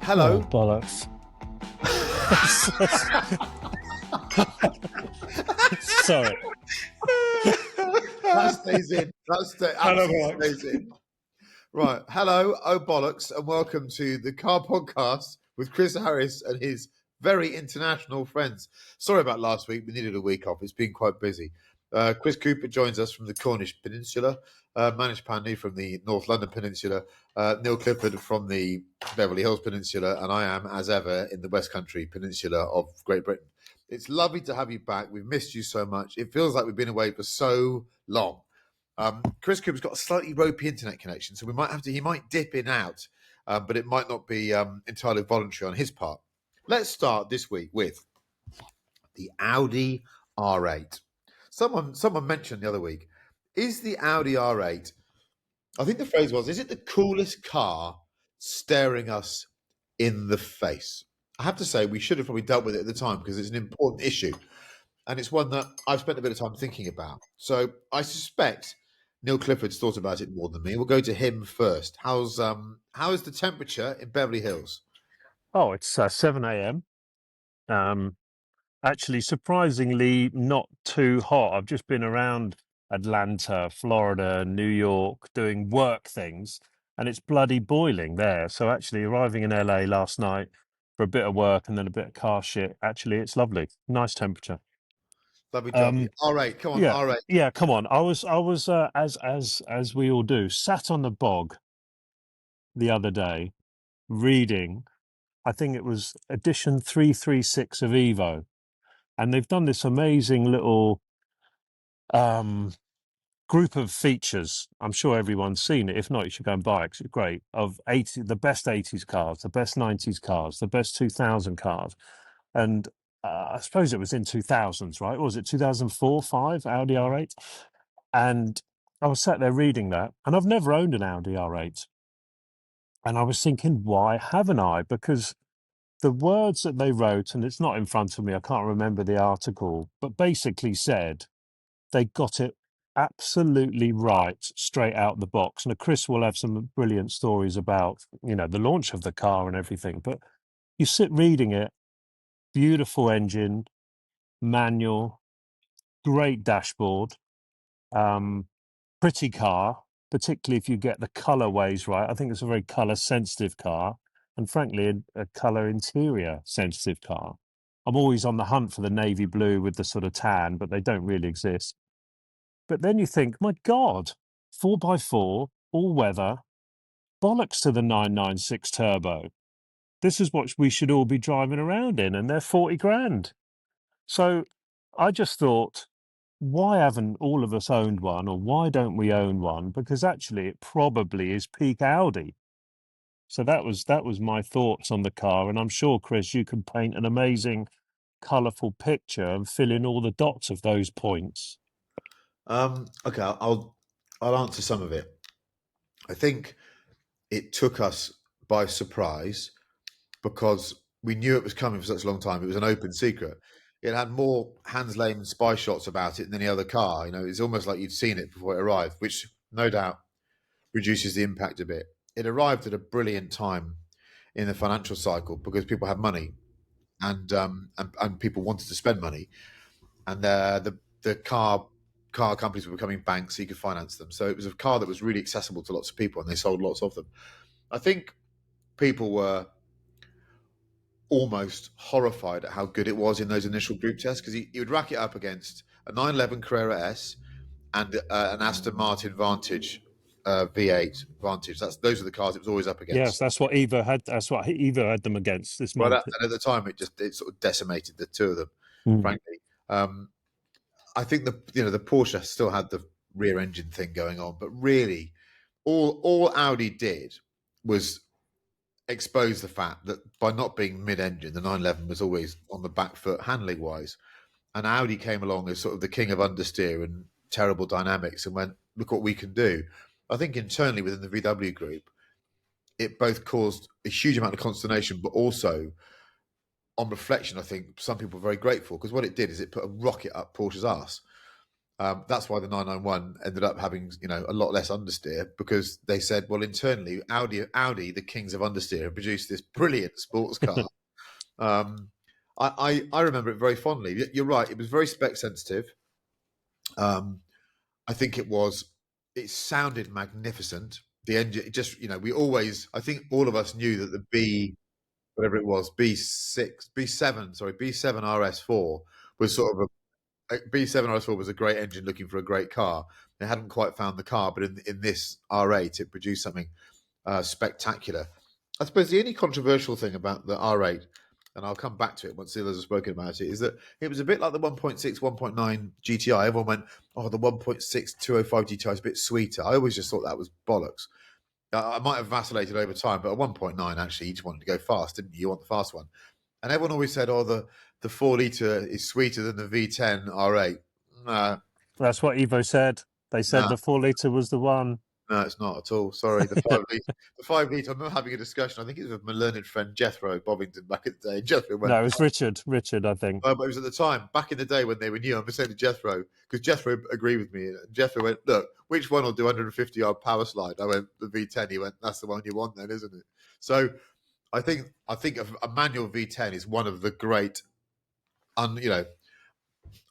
Hello. Oh, bollocks. Sorry. That stays in. That absolutely stays in. Right. Hello, oh bollocks, and welcome to the Car Podcast with Chris Harris and his very international friends. Sorry about last week. We needed a week off. It's been quite busy. Chris Cooper joins us from the Cornish Peninsula, Manish Pandey from the North London Peninsula, Neil Clifford from the Beverly Hills Peninsula, and I am, as ever, in the West Country Peninsula of Great Britain. It's lovely to have you back. We've missed you so much. It feels like we've been away for so long. Chris Cooper's got a slightly ropey internet connection, so he might dip in and out, but it might not be entirely voluntary on his part. Let's start this week with the Audi R8. Someone mentioned the other week, is the Audi R8, I think the phrase was, is it the coolest car staring us in the face? I have to say, we should have probably dealt with it at the time because it's an important issue. And it's one that I've spent a bit of time thinking about. So I suspect Neil Clifford's thought about it more than me. We'll go to him first. How is the temperature in Beverly Hills? Oh, it's 7 a.m. Actually, surprisingly, not too hot. I've just been around Atlanta, Florida, New York, doing work things, and it's bloody boiling there. So actually, arriving in LA last night for a bit of work and then a bit of car shit. Actually, it's lovely. Nice temperature. Lovely job. R8, come on, Yeah, R8. yeah. Come on. I was as we all do, sat on the bog the other day, reading. I think it was edition 336 of Evo. And they've done this amazing little group of features. I'm sure everyone's seen it. If not, you should go and buy it 'cause it's great. Of the best 80s cars, the best 90s cars, the best 2000 cars. And I suppose it was in 2000s, right? Or was it 2004, 5, Audi R8? And I was sat there reading that, and I've never owned an Audi R8. And I was thinking, why haven't I? Because the words that they wrote, and it's not in front of me, I can't remember the article, but basically said they got it absolutely right straight out the box. Now, Chris will have some brilliant stories about, the launch of the car and everything, but you sit reading it, beautiful engine, manual, great dashboard, pretty car, particularly if you get the colorways right. I think it's a very color sensitive car, and frankly, a color interior sensitive car. I'm always on the hunt for the navy blue with the sort of tan, but they don't really exist. But then you think, my God, 4x4, all weather, bollocks to the 996 turbo. This is what we should all be driving around in, and they're 40 grand. So I just thought, why haven't all of us owned one, or why don't we own one? Because actually it probably is peak Audi. So that was my thoughts on the car, and I'm sure, Chris, you can paint an amazing, colourful picture and fill in all the dots of those points. Okay, I'll answer some of it. I think it took us by surprise because we knew it was coming for such a long time. It was an open secret. It had more Hans Lehmann spy shots about it than any other car. It's almost like you'd seen it before it arrived, which no doubt reduces the impact a bit. It arrived at a brilliant time in the financial cycle because people had money and people wanted to spend money, and the car companies were becoming banks, so you could finance them. So it was a car that was really accessible to lots of people, and they sold lots of them. I think people were almost horrified at how good it was in those initial group tests because he would rack it up against a 911 Carrera S and an Aston Martin Vantage V8 Vantage. Those are the cars it was always up against. Yes, that's what Evo had. That's what Evo had them against this month. And at the time, it sort of decimated the two of them. Frankly, I think the Porsche still had the rear engine thing going on, but really, all Audi did was expose the fact that by not being mid-engine, the 911 was always on the back foot handling wise, and Audi came along as sort of the king of understeer and terrible dynamics and went, look what we can do. I think internally within the VW group, it both caused a huge amount of consternation, but also on reflection, I think some people were very grateful because what it did is it put a rocket up Porsche's arse. That's why the 991 ended up having a lot less understeer, because they said, well, internally, Audi, the kings of understeer, have produced this brilliant sports car. I remember it very fondly. You're right; it was very spec sensitive. I think it sounded magnificent. The engine, I think all of us knew that the whatever it was, B7 RS4 was sort of B7 RS4 was a great engine looking for a great car. They hadn't quite found the car, but in this R8, it produced something spectacular. I suppose the only controversial thing about the R8, and I'll come back to it once the others have spoken about it, is that it was a bit like the 1.6, 1.9 GTI. Everyone went, oh, the 1.6 205 GTI is a bit sweeter. I always just thought that was bollocks. I might have vacillated over time, but at 1.9, actually, you just wanted to go fast, didn't you? You want the fast one. And everyone always said, oh, the 4 litre is sweeter than the V10 R8. Nah. That's what Evo said. They said the 4 litre was the one. No, it's not at all. Sorry, the 5 litre. The 5 litre. I'm not having a discussion. I think it was with my learned friend Jethro Bovington back in the day. Jethro went, no, it was Richard. Richard, I think. But it was at the time back in the day when they were new. I'm saying to Jethro, because Jethro agreed with me. And Jethro went, look, which one will do 150 yard power slide? I went, the V10. He went, that's the one you want, then, isn't it? So I think a manual V10 is one of the great,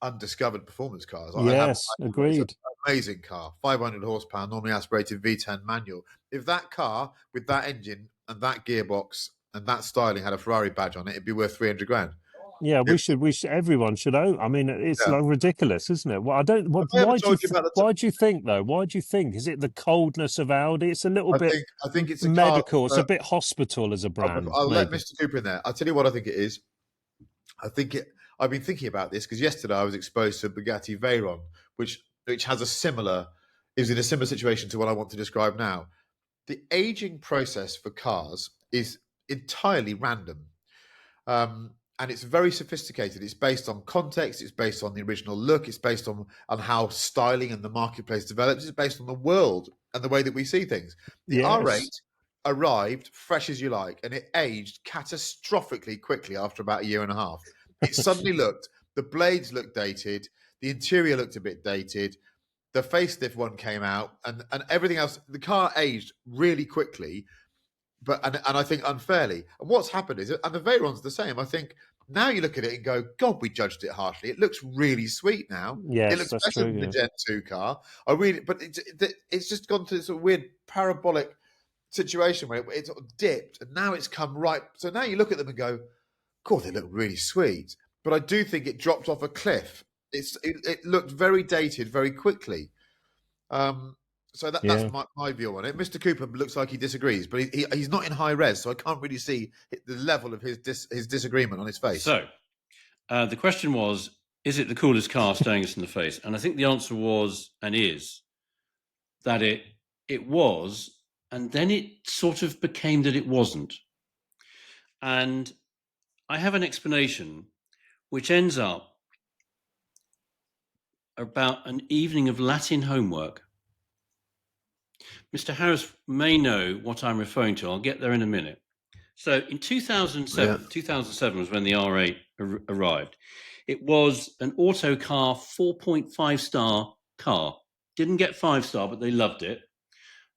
undiscovered performance cars. Yes, agreed. Amazing car, 500 horsepower, normally aspirated V10 manual. If that car with that engine and that gearbox and that styling had a Ferrari badge on it, it'd be worth 300 grand. Yeah, everyone should own. I mean, it's like ridiculous, isn't it? Well, why do you think though? Why do you think? Is it the coldness of Audi? It's a little bit. I think it's medical. Car, it's a bit hospital as a brand. I'll let Mr. Cooper in there. I'll tell you what I think it is. I've been thinking about this because yesterday I was exposed to Bugatti Veyron, which has is in a similar situation to what I want to describe now. The aging process for cars is entirely random. And it's very sophisticated. It's based on context. It's based on the original look. It's based on how styling and the marketplace develops. It's based on the world and the way that we see things. The R8 arrived fresh as you like, and it aged catastrophically quickly after about a year and a half. It suddenly the blades looked dated. The interior looked a bit dated. The facelift one came out, and everything else. The car aged really quickly, and I think unfairly. And what's happened is, and the Veyron's the same. I think now you look at it and go, God, we judged it harshly. It looks really sweet now. Yes, it looks better than the Gen 2 car. But it's just gone to this weird parabolic situation where it sort of dipped, and now it's come right. So now you look at them and go, God, they look really sweet. But I do think it dropped off a cliff. It looked very dated very quickly. So that's my view on it. Mr. Cooper looks like he disagrees, but he's not in high res, so I can't really see the level of his disagreement on his face. So the question was, is it the coolest car staring us in the face? And I think the answer was and is that it was, and then it sort of became that it wasn't. And I have an explanation which ends up about an evening of Latin homework. Mr. Harris may know what I'm referring to. I'll get there in a minute. So in 2007 was when the R8 arrived. It was an Autocar 4.5 star car. Didn't get 5 star, but they loved it.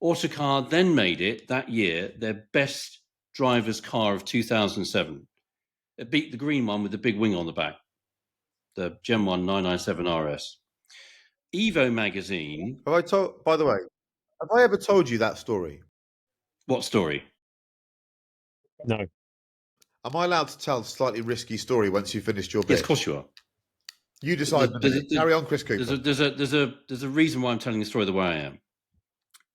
Autocar then made it that year their best driver's car of 2007. It beat the green one with the big wing on the back, the Gen 1 997 RS. Evo magazine. By the way, have I ever told you that story? What story? No. Am I allowed to tell a slightly risky story once you've finished your bit? Yes, of course you are. You decide. Carry on, Chris Cooper. There's a reason why I'm telling the story the way I am.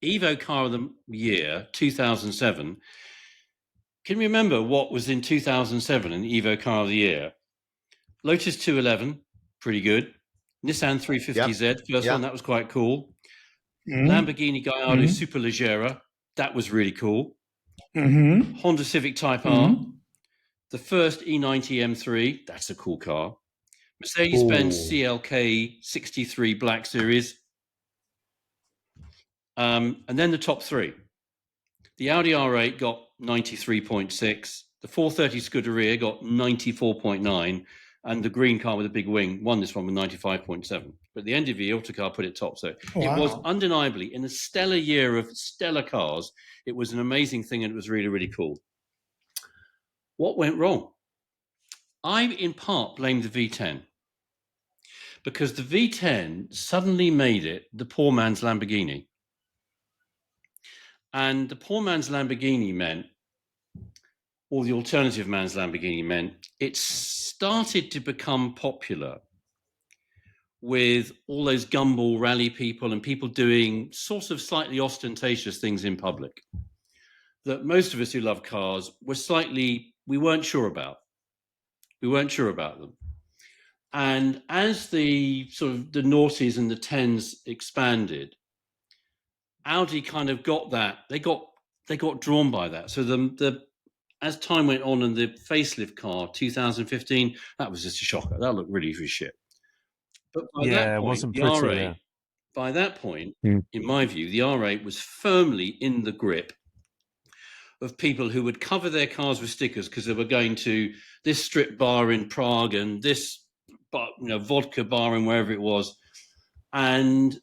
Evo car of the year 2007. Can you remember what was in 2007 in the Evo car of the year? Lotus 211, pretty good. Nissan 350Z, first one, that was quite cool. Lamborghini Gallardo Superleggera, that was really cool. Honda Civic Type R, the first E90 M3, that's a cool car. Mercedes-Benz CLK 63 Black Series. And then the top three. The Audi R8 got 93.6. The 430 Scuderia got 94.9. and the green car with a big wing won this one with 95.7. But at the end of the year, Autocar put it top. So it was undeniably, in a stellar year of stellar cars, it was an amazing thing, and it was really, really cool. What went wrong? I, in part, blame the V10. Because the V10 suddenly made it the poor man's Lamborghini. And the poor man's Lamborghini meant, or the alternative man's Lamborghini meant, it started to become popular with all those gumball rally people and people doing sort of slightly ostentatious things in public that most of us who love cars we weren't sure about. We weren't sure about them. And as the sort of the noughties and the tens expanded, Audi kind of got that. They got drawn by that. So the as time went on, and the facelift car 2015, that was just a shocker. That looked really, really shit. But by that point, it wasn't the pretty. R8, by that point, in my view, the R8 was firmly in the grip of people who would cover their cars with stickers because they were going to this strip bar in Prague and this vodka bar and wherever it was. And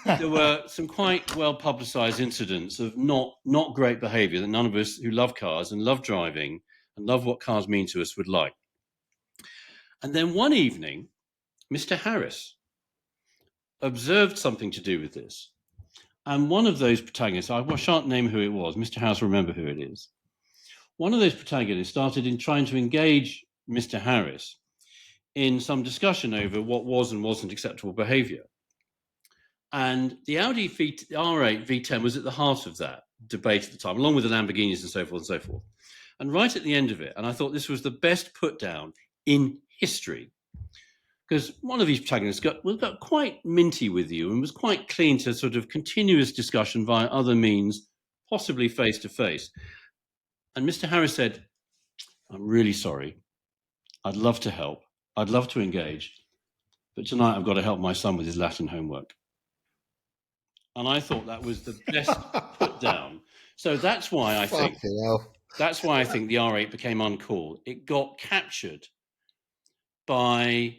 there were some quite well publicized incidents of not great behavior that none of us who love cars and love driving and love what cars mean to us would like. And then one evening, Mr. Harris observed something to do with this. And one of those protagonists, I shan't name who it was, Mr. Harris will remember who it is. One of those protagonists started in trying to engage Mr. Harris in some discussion over what was and wasn't acceptable behavior. And the Audi R8 V10 was at the heart of that debate at the time, along with the Lamborghinis and so forth and so forth. And right at the end of it, and I thought this was the best put down in history, because one of these protagonists got quite minty with you and was quite keen to sort of continuous discussion via other means, possibly face-to-face. And Mr. Harris said, "I'm really sorry. I'd love to help. I'd love to engage. But tonight I've got to help my son with his Latin homework." And I thought that was the best put down. So that's why I think the R8 became uncool. It got captured by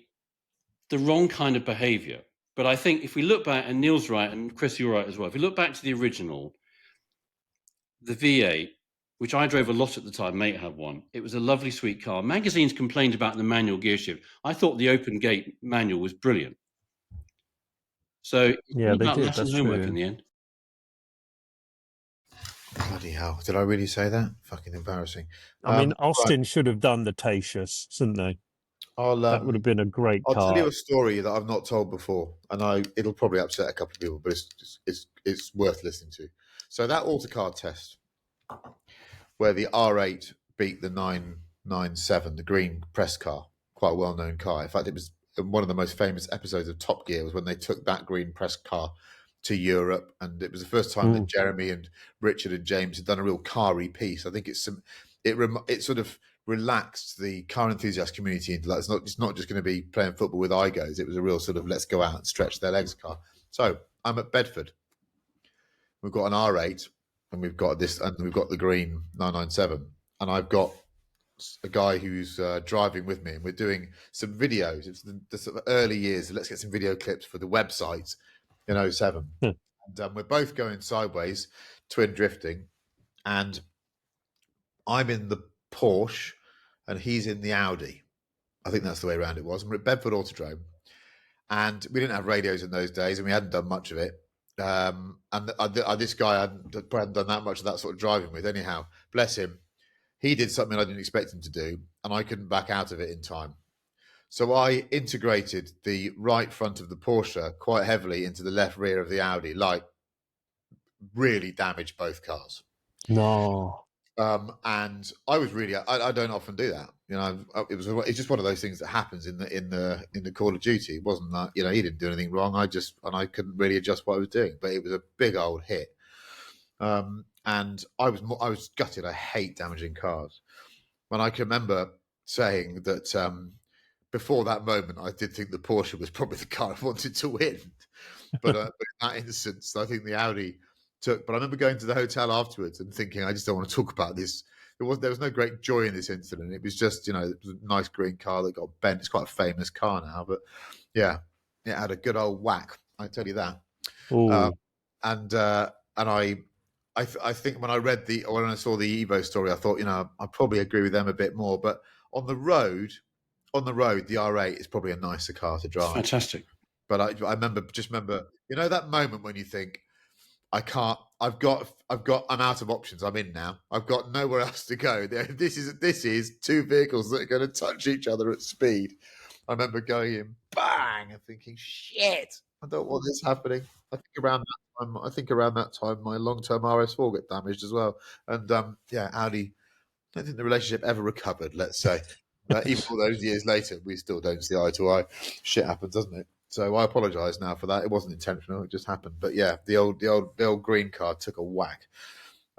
the wrong kind of behavior. But I think if we look back, and Neil's right, and Chris, you're right as well, if we look back to the original, the V8, which I drove a lot at the time, mate had one. It was a lovely, sweet car. Magazines complained about the manual gear shift. I thought the open gate manual was brilliant. So Yeah, they did. Latin That's homework true. in the end. Bloody hell. Did I really say that? Fucking embarrassing. I mean, Austin should have done the Tatius, shouldn't they? That would have been a great car. I'll tell you a story that I've not told before, and it'll probably upset a couple of people, but it's worth listening to. So that Autocar test, where the R8 beat the 997, the green press car, quite a well-known car. In fact, it was one of the most famous episodes of Top Gear was when they took that green press car to Europe, and it was the first time that Jeremy and Richard and James had done a real car-y piece. I think it sort of relaxed the car enthusiast community into that. It's not just going to be playing football with Igos. It was a real sort of let's go out and stretch their legs car. So I'm at Bedford. We've got an R8, and we've got the green 997, and I've got a guy who's driving with me, and we're doing some videos. It's the sort of early years. Let's get some video clips for the website in 07. And we're both going sideways, twin drifting, and I'm in the Porsche and he's in the Audi. I think that's the way around it was. And we're at Bedford Autodrome, and we didn't have radios in those days, and we hadn't done much of it. This guy hadn't done that much of that sort of driving with. Anyhow, bless him. He did something I didn't expect him to do, and I couldn't back out of it in time. So I integrated the right front of the Porsche quite heavily into the left rear of the Audi, like really damaged both cars. No. And I was really, I don't often do that. It's just one of those things that happens in the Call of Duty. It wasn't that, he didn't do anything wrong. I couldn't really adjust what I was doing, but it was a big old hit. And I was gutted. I hate damaging cars. And I can remember saying that before that moment, I did think the Porsche was probably the car I wanted to win. But in that instance, I think the Audi took. But I remember going to the hotel afterwards and thinking, I just don't want to talk about this. there was no great joy in this incident. It was just, it was a nice green car that got bent. It's quite a famous car now, but yeah, it had a good old whack. I tell you that. And I think when I saw the Evo story, I thought, I probably agree with them a bit more. But on the road, the R8 is probably a nicer car to drive. It's fantastic. But I remember, that moment when you think, I'm out of options. I'm in now. I've got nowhere else to go. This is two vehicles that are going to touch each other at speed. I remember going in, bang, and thinking, shit, I don't want this happening. I think around that time, my long-term RS4 got damaged as well. And Audi, I don't think the relationship ever recovered, let's say. Even all those years later, we still don't see eye to eye. Shit happens, doesn't it? So I apologise now for that. It wasn't intentional; it just happened. But yeah, the old green car took a whack.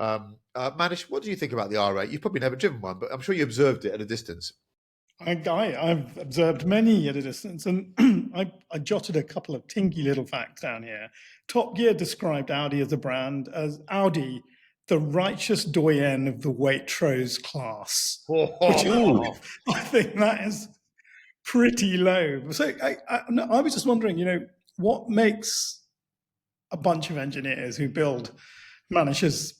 Manish, what do you think about the R8? You've probably never driven one, but I'm sure you observed it at a distance. I've observed many at a distance, and I jotted a couple of tinky little facts down here. Top Gear described Audi as a brand as Audi, the righteous doyen of the Waitrose class. Which I think that is pretty low. So I was just wondering, what makes a bunch of engineers who build Manish's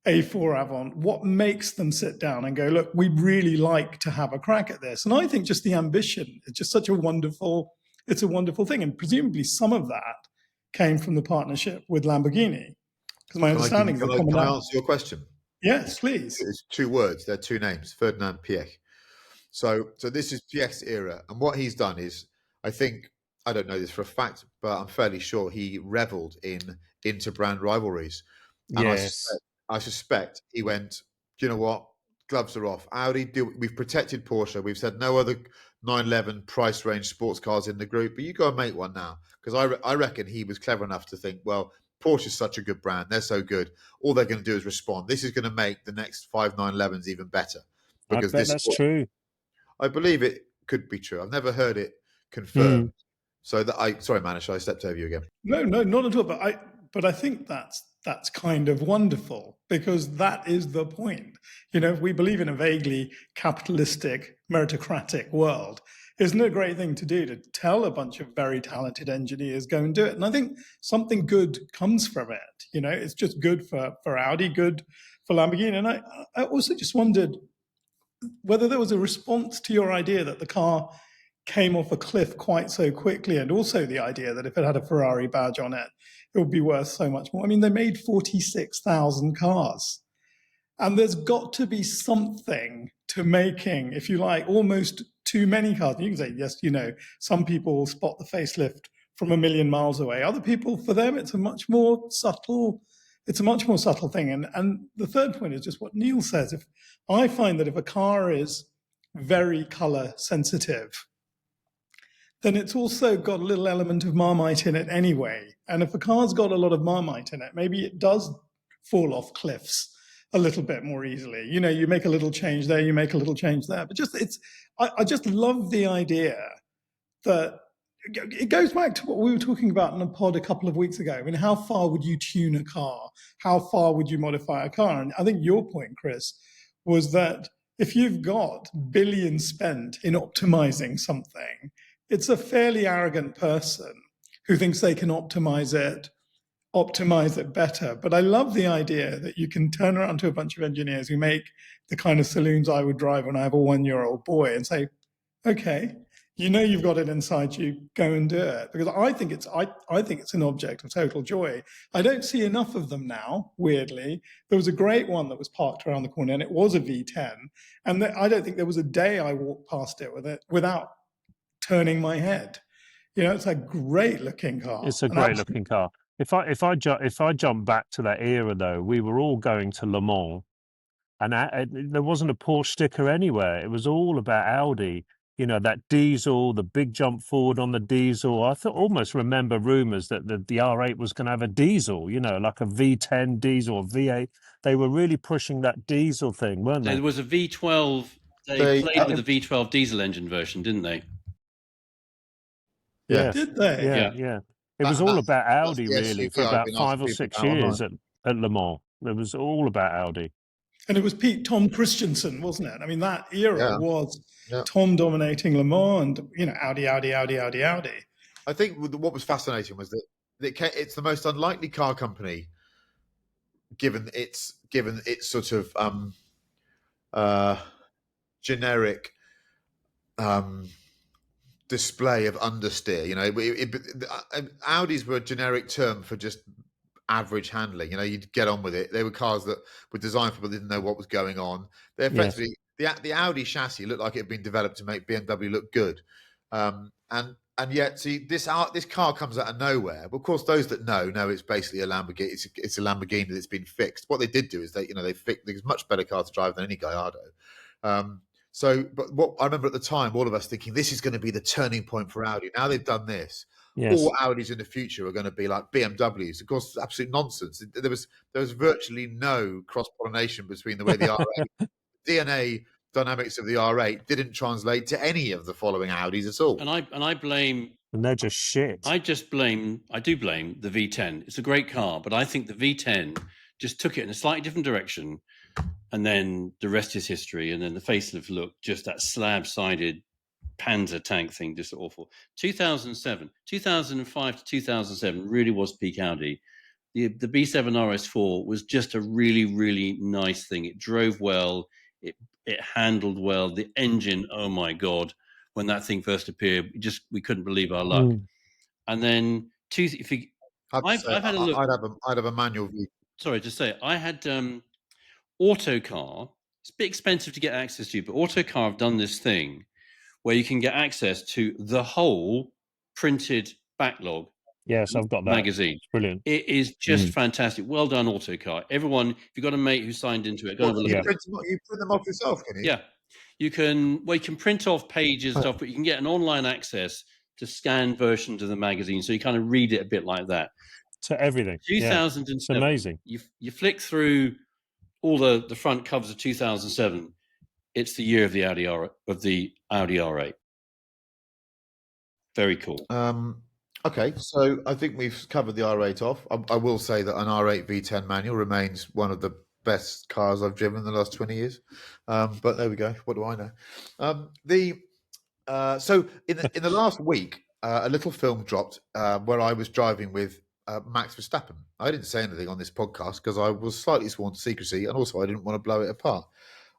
A4 Avant, what makes them sit down and go, look, we'd really like to have a crack at this? And I think just the ambition is just such a wonderful thing. And presumably some of that came from the partnership with Lamborghini. Because my understanding is can I answer your question? Yes, please. It's two words. They're two names, Ferdinand Piech. So this is Piech's era. And what he's done is, I don't know this for a fact, but I'm fairly sure he reveled in inter-brand rivalries. And yes. I suspect he went, do you know what? Gloves are off. Audi, we've protected Porsche. We've said no other 911 price range sports cars in the group, but you go and make one now. Because I reckon he was clever enough to think, well, Porsche is such a good brand. They're so good. All they're going to do is respond. This is going to make the next 5 911s even better. Because I bet that's true. I believe it could be true. I've never heard it confirmed. So sorry, Manish, I stepped over you again. No, not at all. But I think that's kind of wonderful, because that is the point. If we believe in a vaguely capitalistic, meritocratic world, isn't it a great thing to do to tell a bunch of very talented engineers, go and do it? And I think something good comes from it. It's just good for Audi, good for Lamborghini. And I also just wondered whether there was a response to your idea that the car came off a cliff quite so quickly, and also the idea that if it had a Ferrari badge on it, it would be worth so much more. I mean, they made 46,000 cars. And there's got to be something to making, if you like, almost too many cars. You can say, yes, some people spot the facelift from a million miles away. Other people, for them, it's a much more subtle thing. And the third point is just what Neil says. I find that if a car is very color sensitive, then it's also got a little element of Marmite in it anyway. And if a car's got a lot of Marmite in it, maybe it does fall off cliffs a little bit more easily. You make a little change there, you make a little change there. But I just love the idea that it goes back to what we were talking about in a pod a couple of weeks ago. I mean, how far would you tune a car? How far would you modify a car? And I think your point, Chris, was that if you've got billions spent in optimizing something, it's a fairly arrogant person who thinks they can optimize it better. But I love the idea that you can turn around to a bunch of engineers who make the kind of saloons I would drive when I have a 1-year-old boy and say, okay, you've got it inside you, go and do it. Because I think it's an object of total joy. I don't see enough of them now, weirdly. There was a great one that was parked around the corner, and it was a V10. And I don't think there was a day I walked past it without turning my head. It's a great looking car. It's a great looking car. If I jump back to that era, though, we were all going to Le Mans, and there wasn't a Porsche sticker anywhere. It was all about Audi. That diesel, the big jump forward on the diesel. I almost remember rumours that the R8 was going to have a diesel, like a V10 diesel or V8. They were really pushing that diesel thing, weren't they? There was a V12. They played with the V12 diesel engine version, didn't they? Yeah. Did they? Yeah. It was all about Audi, really, for about 5 or 6 years at Le Mans. It was all about Audi. And it was peak Tom Christensen, wasn't it? I mean, that era was Tom dominating Le Mans and, Audi. I think what was fascinating was that it's the most unlikely car company, given its sort of generic display of understeer. Audis were a generic term for just average handling. You'd get on with it. They were cars that were designed for people that didn't know what was going on. They effectively the Audi chassis looked like it had been developed to make BMW look good, and yet see this car comes out of nowhere. But of course, those that know it's basically a Lamborghini. It's a Lamborghini that's been fixed. What they did do is they fixed. There's much better car to drive than any Gallardo. But what I remember at the time, all of us thinking this is going to be the turning point for Audi. Now they've done this. Yes. All Audis in the future are going to be like BMWs. Of course, it's absolute nonsense. There was virtually no cross pollination between the way the R8 DNA dynamics of the R8 didn't translate to any of the following Audis at all. And I blame. And they're just shit. I do blame the V10. It's a great car, but I think the V10 just took it in a slightly different direction, and then the rest is history. And then the facelift look, just that slab-sided Panzer tank thing, just awful. 2005 to 2007 really was peak Audi. The B7 RS4 was just a really, really nice thing. It drove well. It handled well. The engine, oh my God, when that thing first appeared, we couldn't believe our luck. And then I'd had a look. I'd have a manual view. Sorry to say, I had Autocar. It's a bit expensive to get access to, but Autocar have done this thing where you can get access to the whole printed backlog. Yes, I've got that magazine. It's brilliant. It is just fantastic. Well done, Autocar. Everyone, if you've got a mate who signed into it, go have a look at it. You print them off yourself, can you? Yeah. You can print off pages and stuff, but you can get an online access to scanned versions of the magazine. So you kind of read it a bit like that. To everything. 2007. It's amazing. You flick through all the front covers of 2007. It's the year of the Audi R8. Very cool. Okay, so I think we've covered the R8 off. I will say that an R8 V10 manual remains one of the best cars I've driven in the last 20 years. But there we go. What do I know? So in the last week, a little film dropped where I was driving with Max Verstappen. I didn't say anything on this podcast because I was slightly sworn to secrecy, and also I didn't want to blow it apart.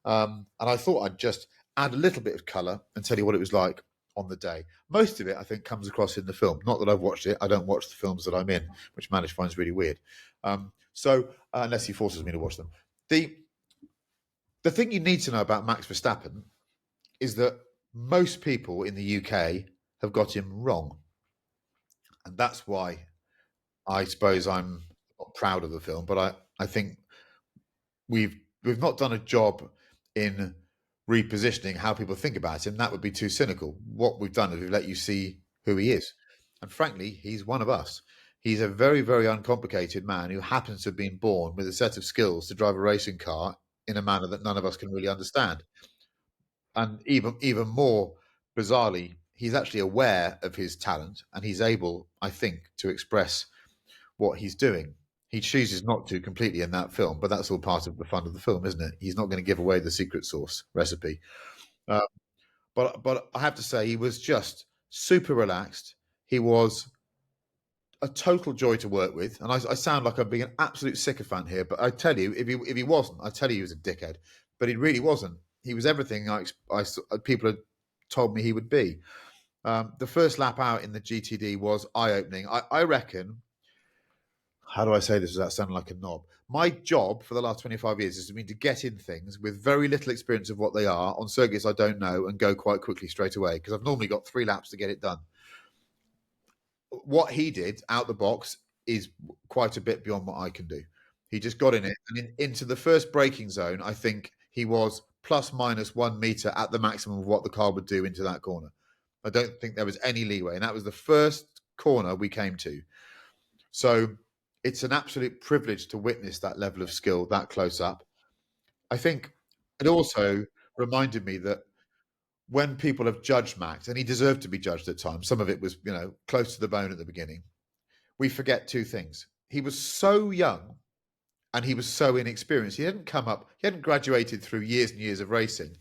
And I thought I'd just add a little bit of colour and tell you what it was like on the day. Most of it, I think, comes across in the film. Not that I've watched it. I don't watch the films that I'm in, which Manish finds really weird. So unless he forces me to watch them. The thing you need to know about Max Verstappen is that most people in the UK have got him wrong. And that's why I suppose I'm not proud of the film, but I think we've not done a job in repositioning how people think about him. That would be too cynical. What we've done is we've let you see who he is. And frankly, he's one of us. He's a very, very uncomplicated man who happens to have been born with a set of skills to drive a racing car in a manner that none of us can really understand. And even more bizarrely, he's actually aware of his talent and he's able, I think, to express what he's doing. He chooses not to completely in that film, but that's all part of the fun of the film, isn't it? He's not going to give away the secret sauce recipe. But I have to say, he was just super relaxed. He was a total joy to work with. And I sound like I'm being an absolute sycophant here, but I tell you, if he wasn't, I tell you he was a dickhead. But he really wasn't. He was everything people had told me he would be. The first lap out in the GTD was eye-opening. I reckon... How do I say this without sounding like a knob? My job for the last 25 years has been to get in things with very little experience of what they are on circuits I don't know and go quite quickly straight away because I've normally got 3 laps to get it done. What he did out the box is quite a bit beyond what I can do. He just got in it and into the first braking zone. I think he was plus minus 1 meter at the maximum of what the car would do into that corner. I don't think there was any leeway. And that was the first corner we came to. So it's an absolute privilege to witness that level of skill that close up. I think it also reminded me that when people have judged Max, and he deserved to be judged at times, some of it was, close to the bone at the beginning, we forget 2 things. He was so young and he was so inexperienced. He hadn't graduated through years and years of racing.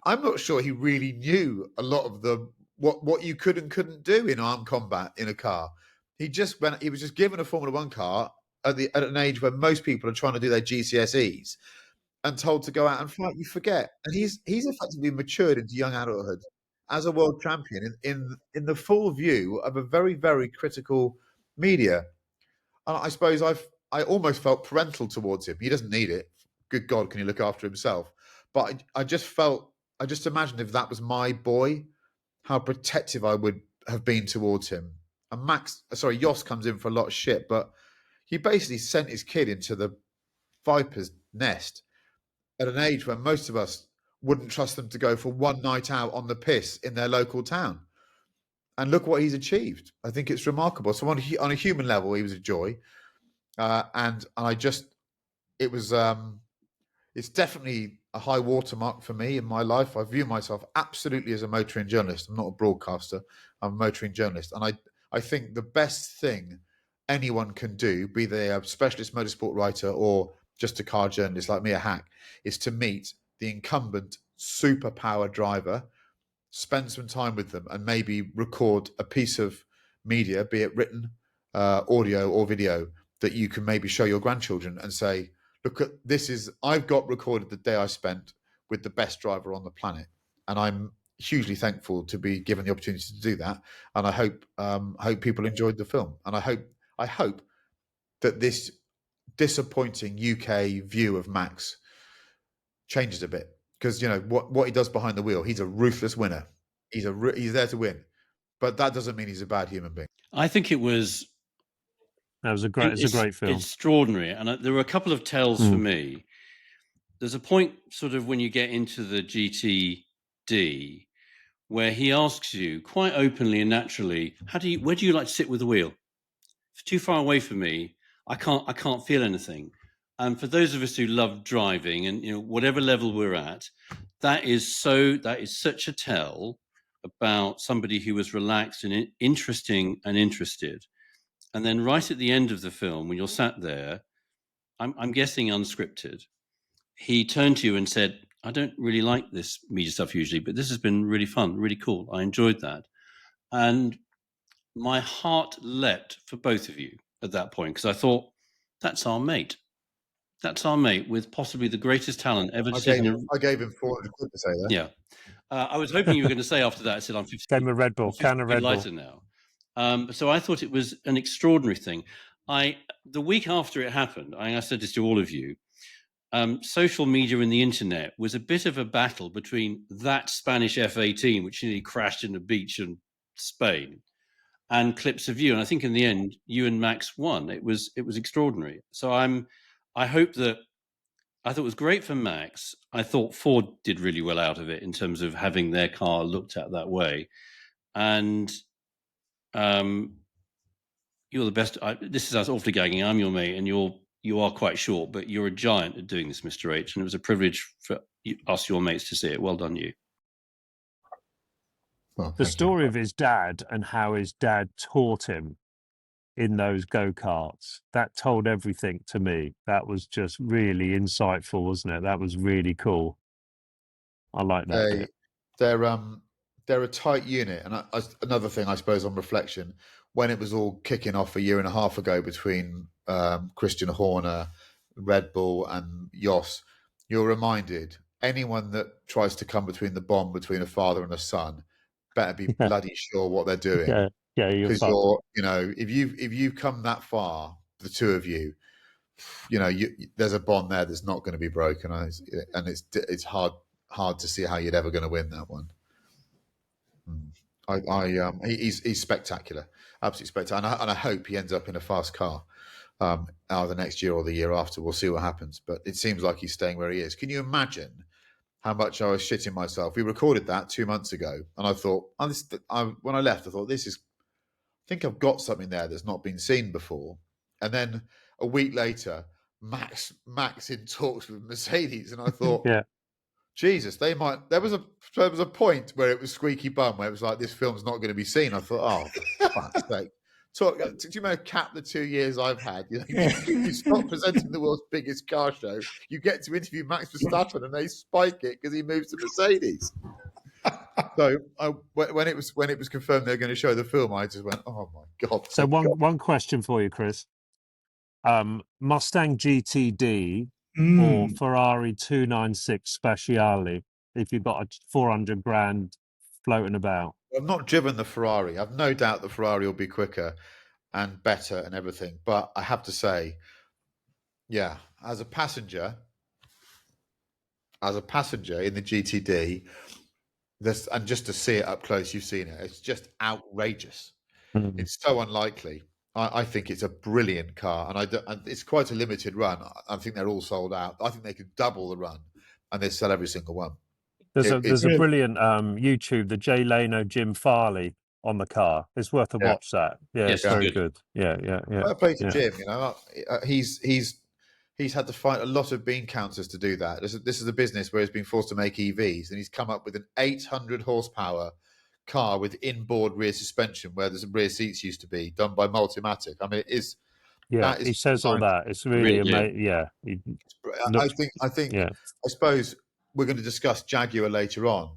I'm not sure he really knew a lot of what you could and couldn't do in armed combat in a car. He was just given a Formula One car at an age where most people are trying to do their GCSEs and told to go out and fight. You forget, and he's effectively matured into young adulthood as a world champion in the full view of a very, very critical media. And I suppose I almost felt parental towards him. He doesn't need it. Good God, can he look after himself? But I just imagined if that was my boy, how protective I would have been towards him. And Jos comes in for a lot of shit, but he basically sent his kid into the viper's nest at an age when most of us wouldn't trust them to go for one night out on the piss in their local town. And look what he's achieved. I think it's remarkable. So on a human level, he was a joy. It's definitely a high watermark for me in my life. I view myself absolutely as a motoring journalist. I'm not a broadcaster. I'm a motoring journalist. And I think the best thing anyone can do, be they a specialist motorsport writer or just a car journalist like me, a hack, is to meet the incumbent superpower driver, spend some time with them, and maybe record a piece of media, be it written, audio or video, that you can maybe show your grandchildren and say, look, I've got recorded the day I spent with the best driver on the planet. And I'm hugely thankful to be given the opportunity to do that. And I hope people enjoyed the film. And I hope that this disappointing UK view of Max changes a bit, because what he does behind the wheel, he's a ruthless winner. He's there to win, but that doesn't mean he's a bad human being. I think it was. It's a great film. Extraordinary, and there were a couple of tells for me. There's a point, sort of, when you get into the GTD, where he asks you quite openly and naturally, where do you like to sit with the wheel? If it's too far away from me, I can't feel anything. And for those of us who love driving, and whatever level we're at, that is such a tell about somebody who was relaxed and interesting and interested. And then right at the end of the film, when you're sat there, I'm guessing unscripted, he turned to you and said, I don't really like this media stuff usually, but this has been really fun, really cool. I enjoyed that. And my heart leapt for both of you at that point, because I thought, that's our mate. That's our mate with possibly the greatest talent ever. I gave him 400 quid to say that. Yeah. I was hoping you were going to say after that, I said, I'm 50. Game of Red Bull, can of Red Bull. Lighter now. So I thought it was an extraordinary thing. The week after it happened, I said this to all of you, social media and the internet was a bit of a battle between that Spanish F-18, which nearly crashed in the beach in Spain, and clips of you. And I think in the end, you and Max won. It was extraordinary. So I hope that, I thought it was great for Max. I thought Ford did really well out of it in terms of having their car looked at that way. And you're the best. This is us awfully gagging. I'm your mate, and you are quite short, but you're a giant at doing this, Mr. H. And it was a privilege for us, your mates, to see it. Well done, you. Well, the story of his dad and how his dad taught him in those go-karts, that told everything to me. That was just really insightful, wasn't it? That was really cool. I like that. They're a tight unit. And another thing, I suppose, on reflection, when it was all kicking off a year and a half ago between Christian Horner, Red Bull and Jos, you're reminded, anyone that tries to come between the bond between a father and a son better be bloody sure what they're doing. Yeah, because if you've come that far, the two of you, there's a bond there that's not going to be broken, and it's hard to see how you're ever going to win that one. He's spectacular, absolutely spectacular, and I hope he ends up in a fast car, either next year or the year after. We'll see what happens, but it seems like he's staying where he is. Can you imagine how much I was shitting myself? We recorded that 2 months ago, and I thought, when I left, I thought, I think I've got something there that's not been seen before. And then a week later, Max in talks with Mercedes, and I thought, Jesus, they might. There was a point where it was squeaky bum, where it was like, this film's not going to be seen. I thought, oh, for fuck's sake, Do you know, cap the 2 years I've had? You know, you stop presenting the world's biggest car show. You get to interview Max Verstappen, and they spike it because he moves to Mercedes. So when it was confirmed they were going to show the film, I just went, "Oh my god!" So one question for you, Chris: Mustang GTD or Ferrari 296 Speciale? If you've got a 400 grand floating about. I've not driven the Ferrari. I've no doubt the Ferrari will be quicker and better and everything. But I have to say, yeah, as a passenger in the GTD, and just to see it up close, you've seen it. It's just outrageous. Mm. It's so unlikely. I think it's a brilliant car, and it's quite a limited run. I think they're all sold out. I think they could double the run, and they sell every single one. There's a brilliant YouTube, the Jay Leno, Jim Farley on the car. It's worth a watch. That Yes, it's very good. Yeah. Fair play to Jim. You know, he's had to fight a lot of bean counters to do that. This is a business where he's been forced to make EVs, and he's come up with an 800 horsepower car with inboard rear suspension where the rear seats used to be, done by Multimatic. I mean, it is. Yeah, he says all that. It's really amazing. Yeah. I think. Yeah. I suppose we're going to discuss Jaguar later on.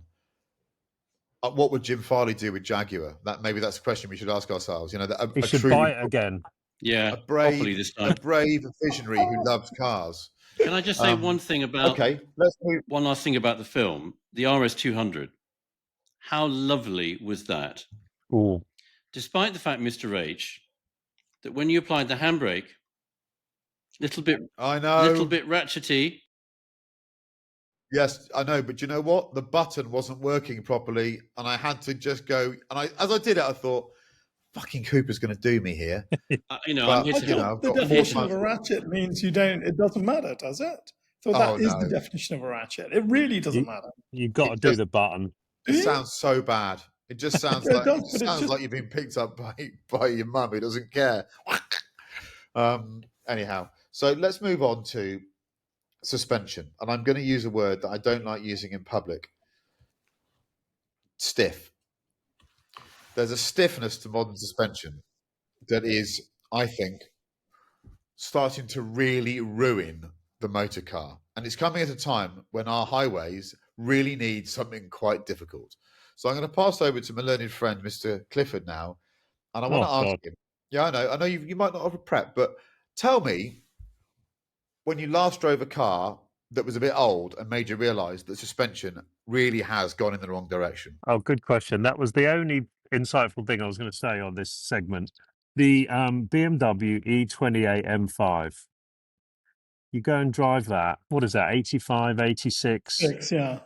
What would Jim Farley do with Jaguar? Maybe that's a question we should ask ourselves. You know, he should buy it again. Yeah, a brave visionary who loves cars. Can I just say one thing about? Okay, let's move. One last thing about the film, the RS 200. How lovely was that? Ooh. Despite the fact, Mr. H, that when you applied the handbrake, little bit ratchety. Yes, I know, but you know what? The button wasn't working properly, and I had to just go. And as I did it, I thought, "Fucking Cooper's going to do me here." The definition of a ratchet means you don't. It doesn't matter, does it? So that is the definition of a ratchet. It really doesn't matter. You've got to do the button. It sounds so bad. It just sounds like you've been picked up by your mum who doesn't care. Anyhow, so let's move on to suspension, and I'm going to use a word that I don't like using in public. Stiff. There's a stiffness to modern suspension that is, I think, starting to really ruin the motor car, and it's coming at a time when our highways really need something quite difficult. So I'm going to pass over to my learned friend, Mr. Clifford, now, and I want to ask him. Yeah, I know you might not have a prep, but tell me, when you last drove a car that was a bit old and made you realise that suspension really has gone in the wrong direction? Oh, good question. That was the only insightful thing I was going to say on this segment. The BMW E28 M5. You go and drive that. What is that, 85, 86? Yeah.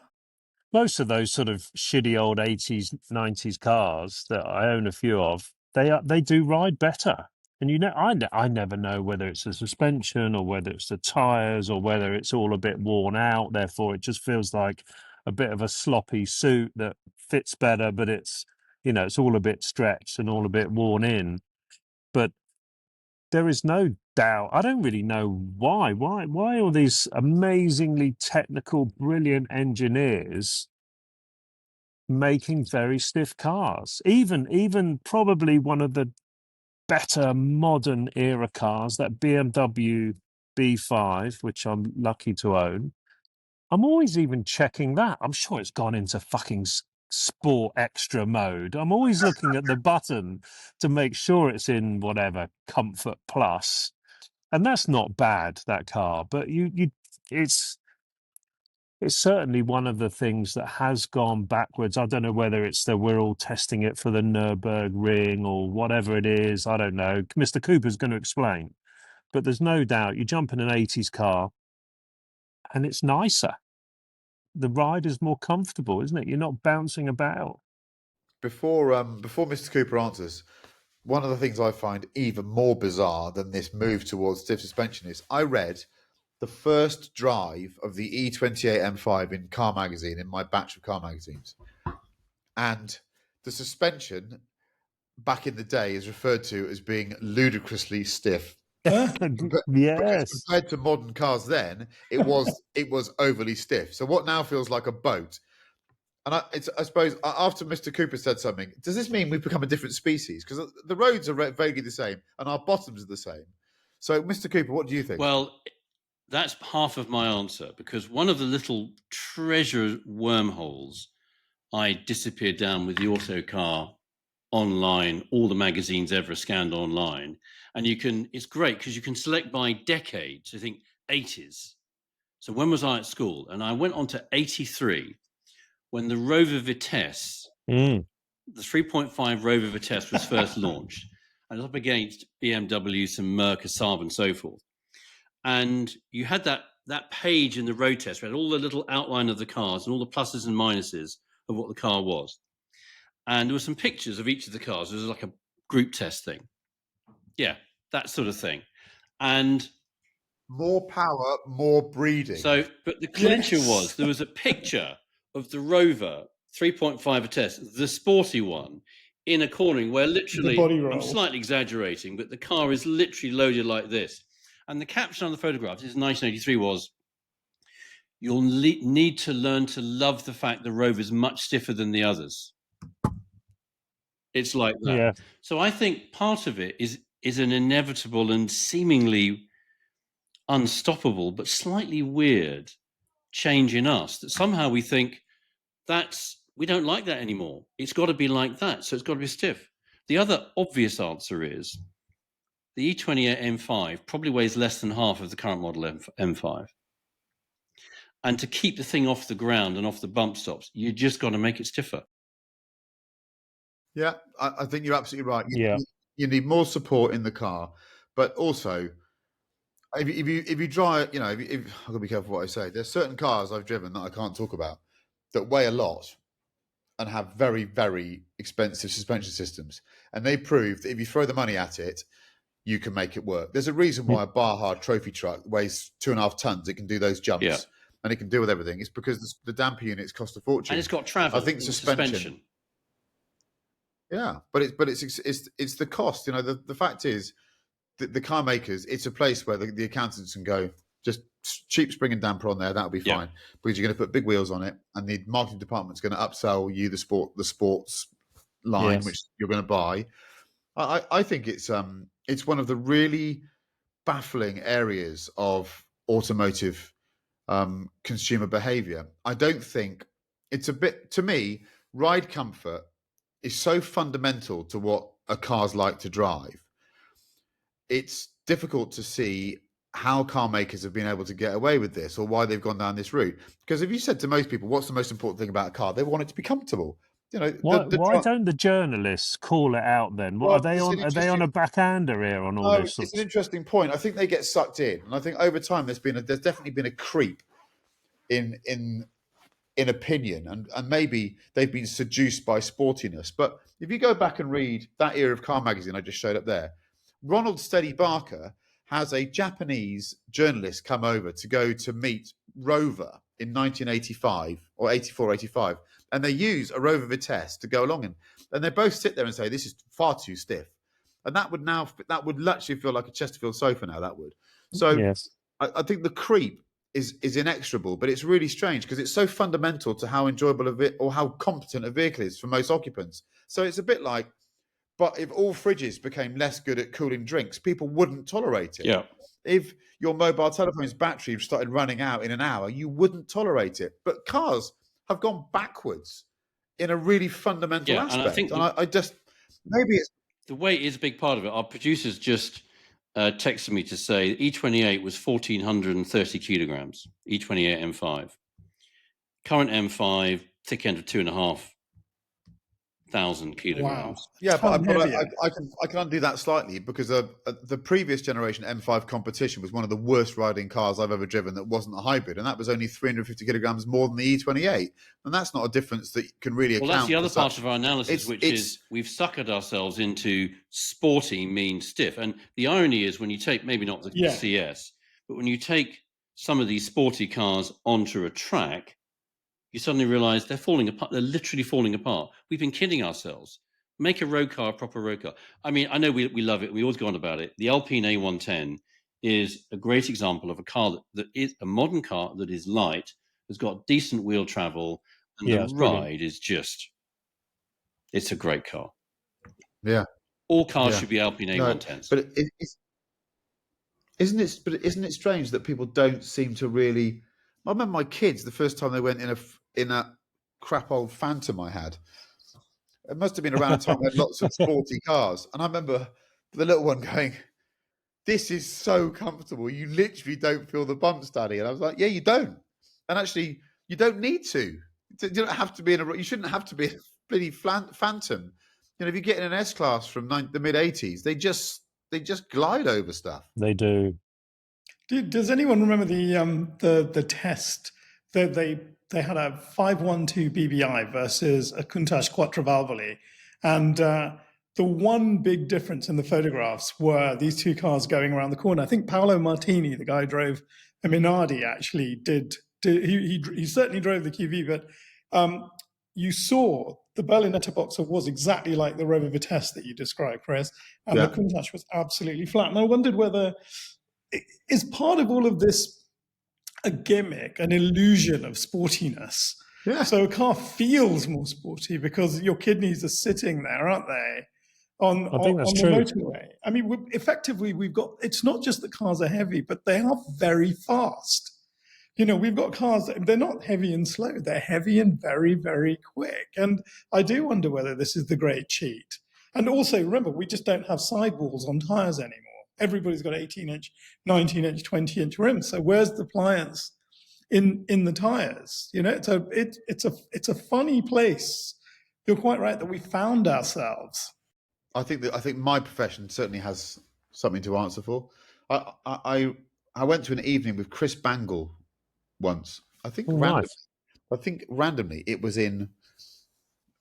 Most of those sort of shitty old 80s, 90s cars that I own a few of, they do ride better. And I never know whether it's the suspension or whether it's the tyres or whether it's all a bit worn out. Therefore, it just feels like a bit of a sloppy suit that fits better, but it's all a bit stretched and all a bit worn in. But there is no doubt. I don't really know why. Why all these amazingly technical, brilliant engineers making very stiff cars? Even probably one of the better modern era cars, that BMW B5, which I'm lucky to own. I'm always even checking that. I'm sure it's gone into fucking sport extra mode. I'm always looking at the button to make sure it's in whatever comfort plus, and that's not bad, that car. But it's certainly one of the things that has gone backwards. I don't know whether it's that we're all testing it for the Nürburgring or whatever it is. I don't know. Mr. Cooper's going to explain. But there's no doubt you jump in an 80s car and it's nicer. The ride is more comfortable, isn't it? You're not bouncing about. Before Mr. Cooper answers, one of the things I find even more bizarre than this move towards stiff suspension is I read the first drive of the E28 M5 in Car Magazine, in my batch of car magazines. And the suspension back in the day is referred to as being ludicrously stiff. Yes. Compared to modern cars then, it was overly stiff. So what now feels like a boat And I suppose after Mr. Cooper said something, does this mean we've become a different species? Because the roads are vaguely the same and our bottoms are the same. So, Mr. Cooper, what do you think? Well, that's half of my answer, because one of the little treasure wormholes I disappeared down with the Autocar online, all the magazines ever scanned online. And it's great because you can select by decade. So I think 80s. So when was I at school? And I went on to 83 when the Rover Vitesse, the 3.5 Rover Vitesse was first launched. And it was up against BMW, some Merc, a Saab, and so forth. And you had that page in the road test where had all the little outline of the cars and all the pluses and minuses of what the car was. And there were some pictures of each of the cars. It was like a group test thing. Yeah, that sort of thing. And more power, more breeding. So, but the clincher was there was a picture of the Rover 3.5 Vitesse, the sporty one, in a cornering where literally, I'm slightly exaggerating, but the car is literally loaded like this. And the caption on the photograph, this is 1983, was, "You'll need to learn to love the fact the Rover is much stiffer than the others." It's like that. Yeah. So I think part of it is an inevitable and seemingly unstoppable, but slightly weird change in us, that somehow we think we don't like that anymore. It's got to be like that. So it's got to be stiff. The other obvious answer is the E28 M5 probably weighs less than half of the current model M5. And to keep the thing off the ground and off the bump stops, you just got to make it stiffer. Yeah, I think you're absolutely right. Yeah. You need more support in the car, but also if you drive, I've got to be careful what I say. There's certain cars I've driven that I can't talk about that weigh a lot and have very, very expensive suspension systems, and they prove that if you throw the money at it, you can make it work. There's a reason why a Baja trophy truck weighs 2.5 tons. It can do those jumps and it can deal with everything. It's because the damper units cost a fortune, and it's got travel. I think suspension. Yeah, but it's the cost. The fact is that the car makers, it's a place where the accountants can go, just cheap spring and damper on there, that'll be fine, because you're going to put big wheels on it, and the marketing department's going to upsell you the sports line, which you're going to buy. I think it's one of the really baffling areas of automotive consumer behavior. I don't think it's a bit, to me, ride comfort is so fundamental to what a car's like to drive. It's difficult to see how car makers have been able to get away with this, or why they've gone down this route. Because if you said to most people, what's the most important thing about a car? They want it to be comfortable. Why don't the journalists call it out then? What are they on? Are they on a backhander here on all this? It's an interesting point. I think they get sucked in, and I think over time there's definitely been a creep in opinion, and maybe they've been seduced by sportiness. But if you go back and read that era of car magazine I just showed up there, Ronald Steady Barker has a Japanese journalist come over to go to meet Rover in 1985 or 84, 85. And they use a Rover Vitesse to go along in. And they both sit there and say, this is far too stiff. And that would literally feel like a Chesterfield sofa now, that would. So I think the creep is inexorable, but it's really strange because it's so fundamental to how enjoyable or how competent a vehicle is for most occupants. So it's a bit like, but if all fridges became less good at cooling drinks, people wouldn't tolerate it. Yeah. If your mobile telephone's battery started running out in an hour, you wouldn't tolerate it. But cars have gone backwards in a really fundamental aspect. And I think maybe it's the weight is a big part of it. Our producers just texted me to say E28 was 1,430 kilograms, E28 M5. Current M5, thick end of 2,500 kilograms. Wow. Yeah, but I can undo that slightly because the previous generation M5 competition was one of the worst riding cars I've ever driven that wasn't a hybrid, and that was only 350 kilograms more than the E28, and that's not a difference that can really account. Well, that's the other part of our analysis, which is we've suckered ourselves into sporty means stiff, and the irony is when you take maybe not the CS, but when you take some of these sporty cars onto a track, you suddenly realize they're falling apart. They're literally falling apart. We've been kidding ourselves. Make a road car a proper road car. I mean, I know we love it. We always go on about it. The Alpine A110 is a great example of a car that is a modern car that is light, has got decent wheel travel, And Yeah, the it's brilliant. ride is just, it's a great car. Yeah. All cars Yeah. should be Alpine No, A110s. but isn't it strange that people don't seem to really? I remember my kids the first time they went in a crap old Phantom I had. It must have been around the time I had lots of sporty cars, and I remember the little one going, "This is so comfortable. You literally don't feel the bumps, Daddy." And I was like, "Yeah, you don't. And actually, you don't need to. You don't have to be you shouldn't have to be a bloody Phantom. You know, if you get in an S class from the mid '80s, they just glide over stuff." They do. Does anyone remember the test that they had a 512 BBI versus a Countach Quattrovalvoli, and the one big difference in the photographs were these two cars going around the corner. I think Paolo Martini, the guy who drove a Minardi, actually did he certainly drove the QV, but you saw the Berlinetta Boxer was exactly like the Rover Vitesse that you described, Chris, and Yeah. the Countach was absolutely flat. And I wondered whether is part of all of this a gimmick, an illusion of sportiness? Yeah. So a car feels more sporty because your kidneys are sitting there, aren't they, on I think that's the true. motorway? I mean, effectively, we've got, it's not just that cars are heavy, but they are very fast. You know, we've got cars that they're not heavy and slow, they're heavy and very, very quick. And I do wonder whether this is the great cheat. And also, remember, we just don't have sidewalls on tires anymore. Everybody's got 18-inch, 19-inch, 20-inch rims. So where's the pliance in the tires? You know, it's a funny place. You're quite right that we found ourselves. I think my profession certainly has something to answer for. I went to an evening with Chris Bangle once. I think Oh, nice. randomly it was in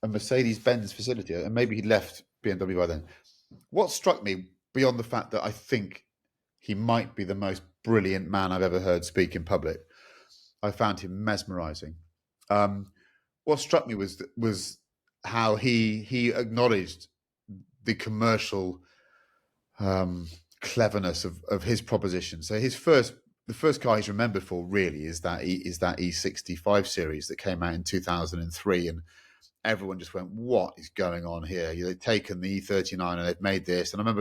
a Mercedes-Benz facility, and maybe he left BMW by then. What struck me, beyond the fact that I think he might be the most brilliant man I've ever heard speak in public, I found him mesmerizing. What struck me was how he acknowledged the commercial cleverness of his proposition. So the first car he's remembered for really is that E65 series that came out in 2003, and everyone just went, "What is going on here?" They've taken the E39 and they've made this. And I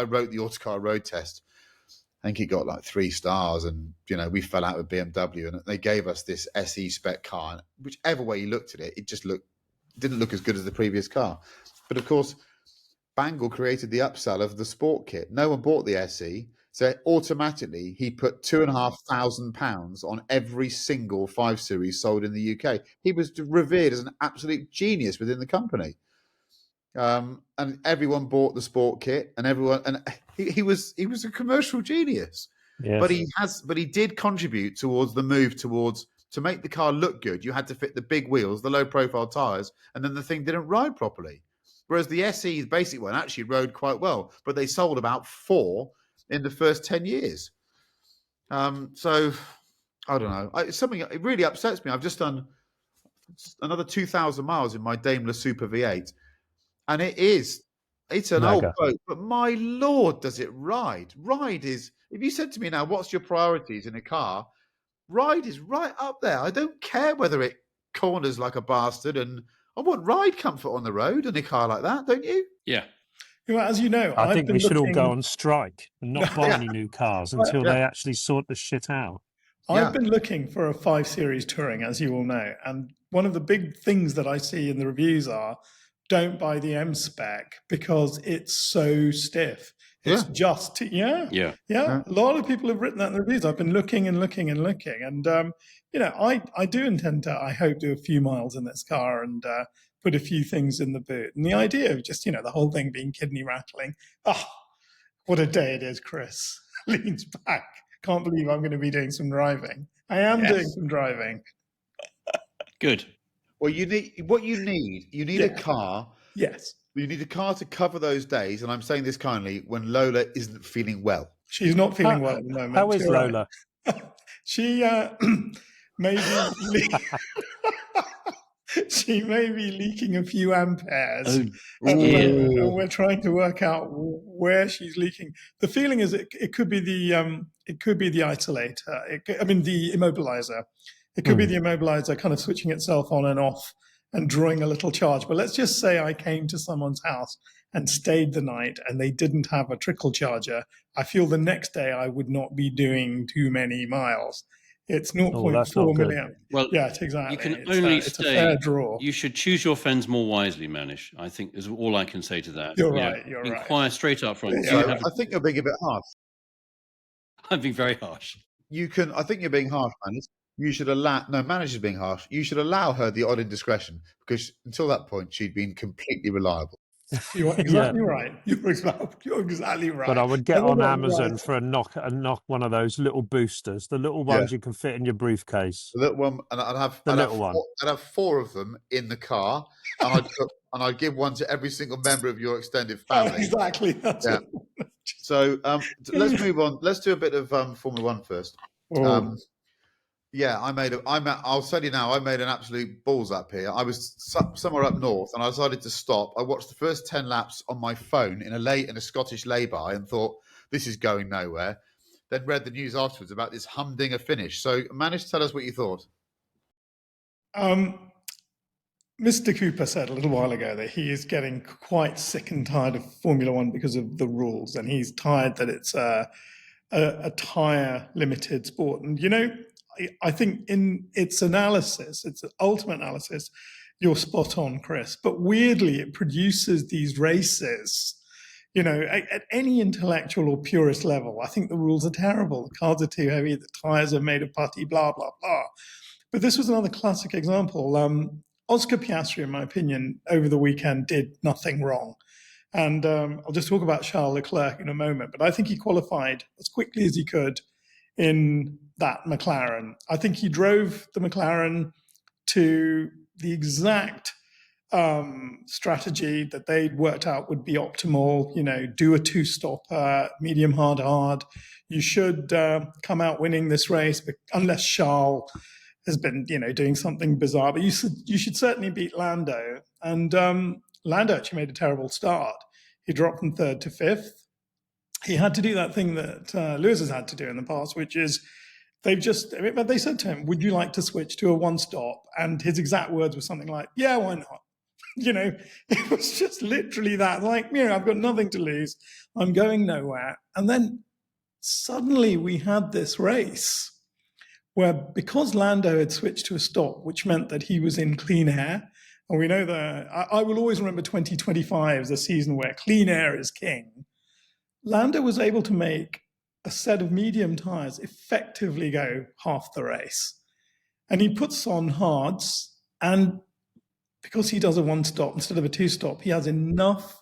wrote the Autocar road test. I think it got like 3 stars, and we fell out with BMW, and they gave us this SE spec car. And whichever way you looked at it, it just didn't look as good as the previous car. But of course, Bangle created the upsell of the sport kit. No one bought the SE, so automatically he put £2,500 on every single 5 Series sold in the UK. He was revered as an absolute genius within the company, and everyone bought the sport kit, and he was a commercial genius. Yes. But he did contribute towards the move to make the car look good. You had to fit the big wheels, the low profile tires, and then the thing didn't ride properly. Whereas the SE, the basic one, actually rode quite well, but they sold about 4 in the first 10 years. So I don't know. It really upsets me. I've just done another 2,000 miles in my Daimler Super V8, and it's an old boat, but my Lord, does it ride? Ride is, if you said to me now, what's your priorities in a car? Ride is right up there. I don't care whether it corners like a bastard, and I want ride comfort on the road in a car like that, don't you? Yeah. As you know, I think we should all go on strike and not buy any new cars until they actually sort the shit out. I've been looking for a 5 Series Touring, as you all know, and one of the big things that I see in the reviews are, don't buy the M spec because it's so stiff. It's just, A lot of people have written that in the reviews. I've been looking and looking and looking. And, I do intend to, I hope, do a few miles in this car and put a few things in the boot. And the idea of just, the whole thing being kidney rattling. Oh, what a day it is, Chris. Leans back. Can't believe I'm going to be doing some driving. I am doing some driving. Good. Well, you need a car. Yes. You need a car to cover those days, and I'm saying this kindly, when Lola isn't feeling well. She's not feeling well at the moment. How is Lola? She may be she may be leaking a few amperes at the moment, and we're trying to work out where she's leaking. The feeling is it could be the isolator. The immobilizer. It could be the immobilizer kind of switching itself on and off and drawing a little charge. But let's just say I came to someone's house and stayed the night and they didn't have a trickle charger. I feel the next day I would not be doing too many miles. It's 0.4 million. Well, yeah, exactly. You can it's only it's a fair draw. You should choose your friends more wisely, Manish. I think is all I can say to that. You're right. You're right. Inquire straight up front. So I think you're being a bit harsh. I'm being very harsh. I think you're being harsh, Manish. You should allow. No, Manish is being harsh. You should allow her the odd indiscretion because until that point she'd been completely reliable. You're exactly right. You're exactly right. But I would get on Amazon for a knock one of those little boosters, the little ones you can fit in your briefcase. The little one, and I'd have 4 of them in the car, and I'd give one to every single member of your extended family. Exactly. That's it. So let's move on. Let's do a bit of Formula One first. I'll tell you now, I made an absolute balls up here. I was somewhere up north and I decided to stop. I watched the first 10 laps on my phone in a Scottish lay-by and thought, this is going nowhere. Then read the news afterwards about this humdinger finish. So Manish, tell us what you thought. Mr. Cooper said a little while ago that he is getting quite sick and tired of Formula One because of the rules. And he's tired that it's a tyre limited sport. And, I think in its analysis, its ultimate analysis, you're spot on, Chris. But weirdly, it produces these races, at any intellectual or purist level. I think the rules are terrible. The cars are too heavy. The tires are made of putty, blah, blah, blah. But this was another classic example. Oscar Piastri, in my opinion, over the weekend did nothing wrong. And I'll just talk about Charles Leclerc in a moment. But I think he qualified as quickly as he could in that McLaren. I think he drove the McLaren to the exact strategy that they'd worked out would be optimal. Do a 2-stopper, medium hard. You should come out winning this race, but unless Charles has been, doing something bizarre. But you should certainly beat Lando. And Lando actually made a terrible start. He dropped from 3rd to 5th. He had to do that thing that Lewis has had to do in the past, which is they said to him, would you like to switch to a 1-stop? And his exact words were something like, yeah, why not? It was just literally that, like, I've got nothing to lose. I'm going nowhere. And then suddenly we had this race where because Lando had switched to a stop, which meant that he was in clean air, and we know that I will always remember 2025 as a season where clean air is king. Lando was able to make a set of medium tyres effectively go half the race. And he puts on hards, and because he does a 1-stop instead of a 2-stop, he has enough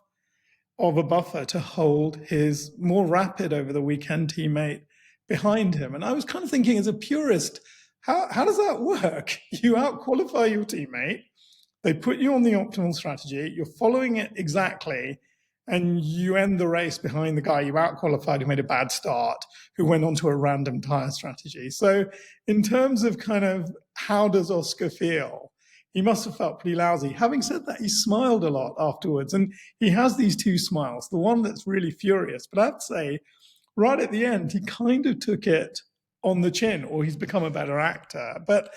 of a buffer to hold his more rapid over the weekend teammate behind him. And I was kind of thinking, as a purist, how does that work? You out-qualify your teammate, they put you on the optimal strategy, you're following it exactly, and you end the race behind the guy you out-qualified who made a bad start, who went onto a random tyre strategy. So in terms of kind of how does Oscar feel, he must have felt pretty lousy. Having said that, he smiled a lot afterwards, and he has these 2 smiles, the one that's really furious, but I'd say right at the end, he kind of took it on the chin, or he's become a better actor. But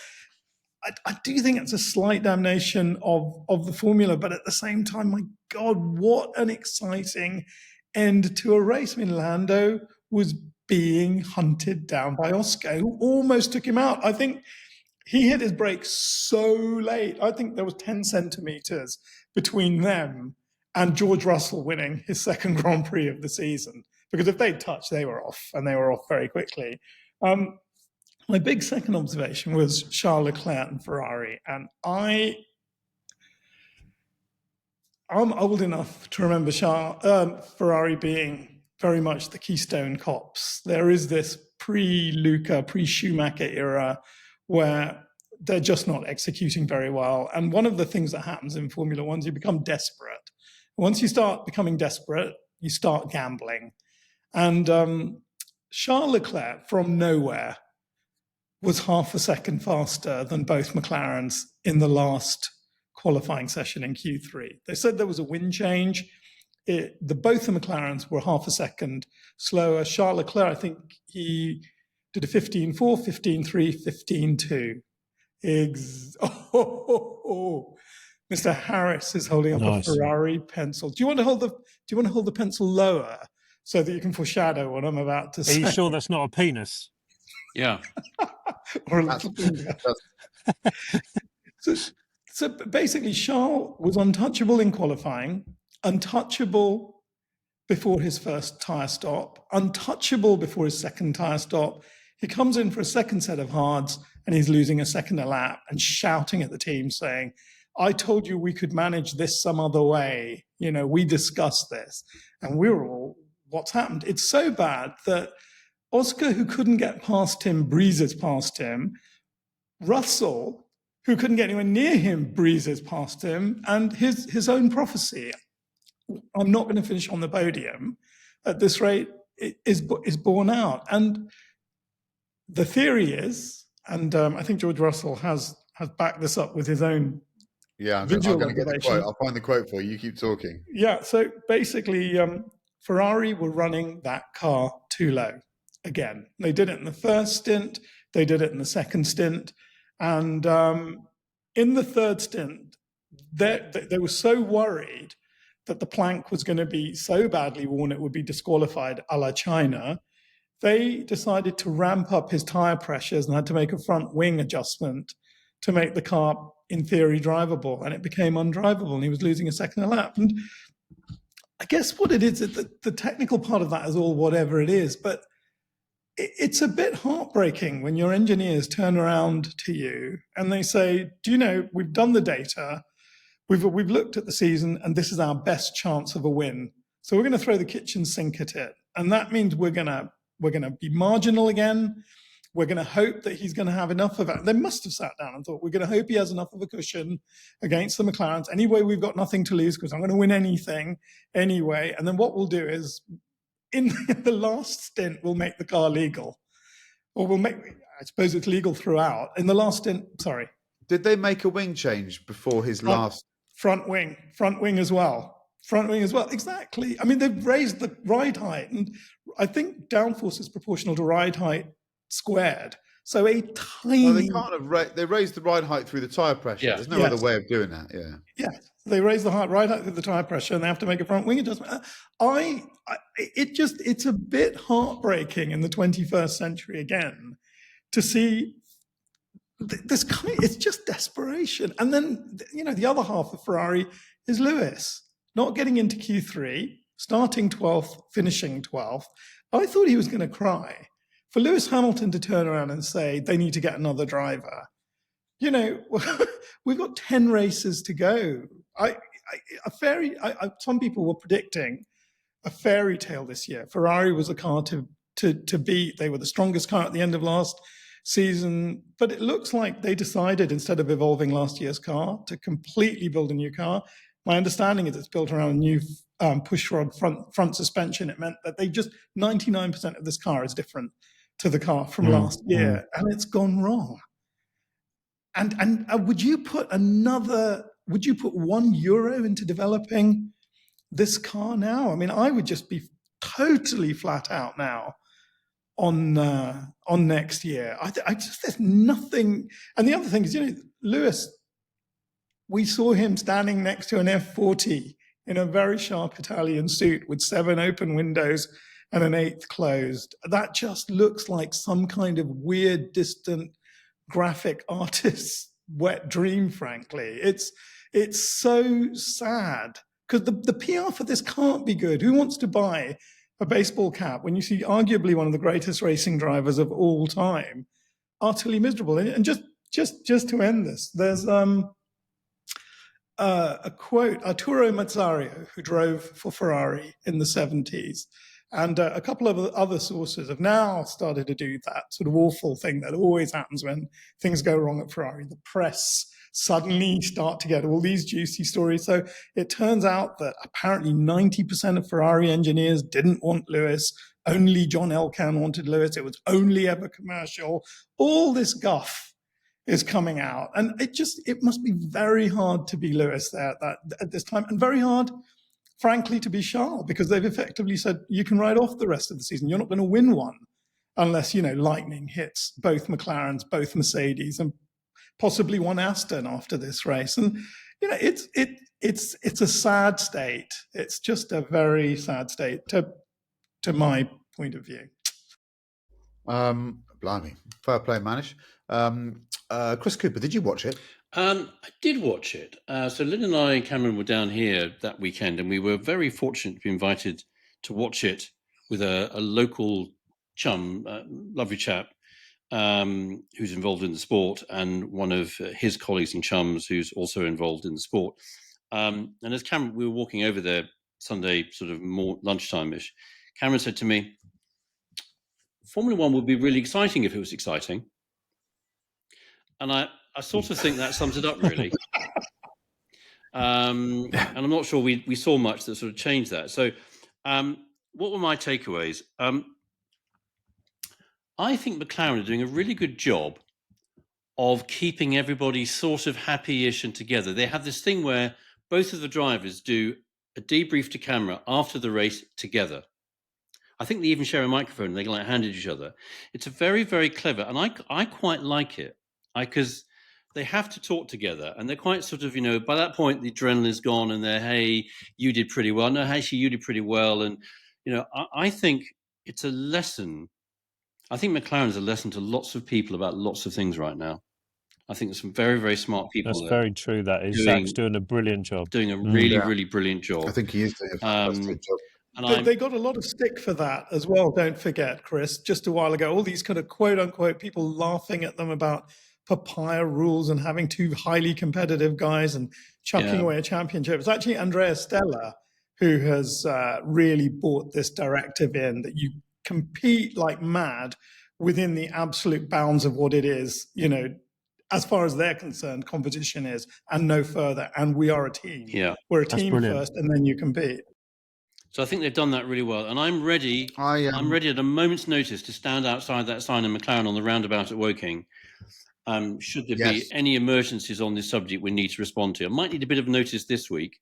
I do think it's a slight damnation of the formula, but at the same time, my God, what an exciting end to a race. I mean, Lando was being hunted down by Oscar, who almost took him out. I think he hit his brakes so late. I think there was 10 centimeters between them and George Russell winning his 2nd Grand Prix of the season. Because if they'd touched, they were off, and they were off very quickly. My big second observation was Charles Leclerc and Ferrari. And I'm old enough to remember Ferrari being very much the Keystone Cops. There is this pre-Luca, pre-Schumacher era where they're just not executing very well. And one of the things that happens in Formula One is you become desperate. Once you start becoming desperate, you start gambling. And Charles Leclerc, from nowhere, was half a second faster than both McLarens in the last qualifying session in Q3. They said there was a wind change. Both the McLarens were half a second slower. Charles Leclerc, I think he did a 15.4, 15.3, 15.2. Mr. Harris is holding up Nice. a Ferrari pencil. Do you want to hold the pencil lower so that you can foreshadow what I'm about to say? Are you sure that's not a penis? Yeah. Or a little finger. So basically, Charles was untouchable in qualifying, untouchable before his first tyre stop, untouchable before his second tyre stop. He comes in for a second set of hards and he's losing a second a lap and shouting at the team saying, I told you we could manage this some other way. You know, we discussed this. And we were all, what's happened? It's so bad that Oscar, who couldn't get past him, breezes past him. Russell, who couldn't get anywhere near him, breezes past him. And his own prophecy, I'm not going to finish on the podium at this rate, is borne out. And the theory is, and I think George Russell has backed this up with his own I'm going to get the quote. I'll find the quote for you. You keep talking. Yeah, so basically, Ferrari were running that car too low. Again, they did it in the first stint, they did it in the second stint, and in the third stint, they were so worried that the plank was going to be so badly worn it would be disqualified a la China. They decided to ramp up his tyre pressures and had to make a front wing adjustment to make the car, in theory, drivable, and it became undrivable, and he was losing a second a lap. And I guess what it is, the technical part of that is all whatever it is, but it's a bit heartbreaking when your engineers turn around to you and they say, do you know, we've done the data, we've looked at the season, and this is our best chance of a win. So we're going to throw the kitchen sink at it. And that means we're going to be marginal again. We're going to hope that he's going to have enough of it. They must have sat down and thought, we're going to hope he has enough of a cushion against the McLarens. Anyway, we've got nothing to lose because I'm going to win anything anyway. And then what we'll do is, in the last stint, we'll make the car legal. Or I suppose it's legal throughout. In the last stint, sorry. Did they make a wing change before his last? Front wing as well. Front wing as well, exactly. I mean, they've raised the ride height, and I think downforce is proportional to ride height squared. So a tiny... Well, they can't have they raised the ride height through the tyre pressure. Yeah. There's no other way of doing that, Yeah, they raise the ride height through the tyre pressure and they have to make a front wing adjustment. It's a bit heartbreaking in the 21st century again to see this kind of, it's just desperation. And then, the other half of Ferrari is Lewis, not getting into Q3, starting 12th, finishing 12th. I thought he was going to cry. For Lewis Hamilton to turn around and say they need to get another driver, we've got 10 races to go. Some people were predicting a fairy tale this year. Ferrari was a car to beat. They were the strongest car at the end of last season, but it looks like they decided, instead of evolving last year's car, to completely build a new car. My understanding is it's built around a new pushrod front suspension. It meant that 99% of this car is different to the car from last year, and it's gone wrong. And would you put €1 into developing this car now? I mean, I would just be totally flat out now on next year. There's nothing. And the other thing is, Lewis, we saw him standing next to an F40 in a very sharp Italian suit with 7 open windows and an 8th closed. That just looks like some kind of weird, distant graphic artist's wet dream, frankly. It's so sad because the PR for this can't be good. Who wants to buy a baseball cap when you see arguably one of the greatest racing drivers of all time utterly miserable? And just to end this, there's a quote, Arturo Mazzario, who drove for Ferrari in the 70s, and a couple of other sources have now started to do that sort of awful thing that always happens when things go wrong at Ferrari. The press suddenly start to get all these juicy stories. So it turns out that apparently 90% of Ferrari engineers didn't want Lewis. Only John Elkann wanted Lewis. It was only ever commercial. All this guff is coming out. And it must be very hard to be Lewis there at this time, and very hard, frankly, to be Charles, because they've effectively said, you can ride off the rest of the season. You're not going to win one unless, lightning hits both McLarens, both Mercedes, and possibly one Aston after this race. And it's a sad state. It's just a very sad state to my point of view. Blimey, fair play, Manish. Chris Cooper, did you watch it? I did watch it. So Lynn and I, Cameron, were down here that weekend, and we were very fortunate to be invited to watch it with a local chum, lovely chap, who's involved in the sport, and one of his colleagues and chums who's also involved in the sport. And as Cameron, we were walking over there Sunday, sort of more lunchtime-ish, Cameron said to me, Formula One would be really exciting if it was exciting. And I sort of think that sums it up, really. And I'm not sure we saw much that sort of changed that. So what were my takeaways? I think McLaren are doing a really good job of keeping everybody sort of happy-ish and together. They have this thing where both of the drivers do a debrief to camera after the race together. I think they even share a microphone and they like hand at each other. It's a very, very clever, and I quite like it because they have to talk together, and they're quite sort of, by that point the adrenaline's gone, and they're, hey, you did pretty well. No, actually, you did pretty well, and I think it's a lesson. I think McLaren is a lesson to lots of people about lots of things right now. I think there's some very, very smart people. That's very true. That is. Zach's doing a brilliant job. Doing a really, really brilliant job. I think he is doing a fantastic job. And they got a lot of stick for that as well, don't forget, Chris. Just a while ago, all these kind of quote-unquote people laughing at them about papaya rules and having two highly competitive guys and chucking away a championship. It's actually Andrea Stella who has really brought this directive in that you compete like mad within the absolute bounds of what it is, as far as they're concerned, competition is, and no further. And we are a team. Yeah. We're a team first, and then you compete. So I think they've done that really well, and I'm ready. I'm ready at a moment's notice to stand outside that sign in McLaren on the roundabout at Woking. Should there be any emergencies on this subject we need to respond to, I might need a bit of notice this week.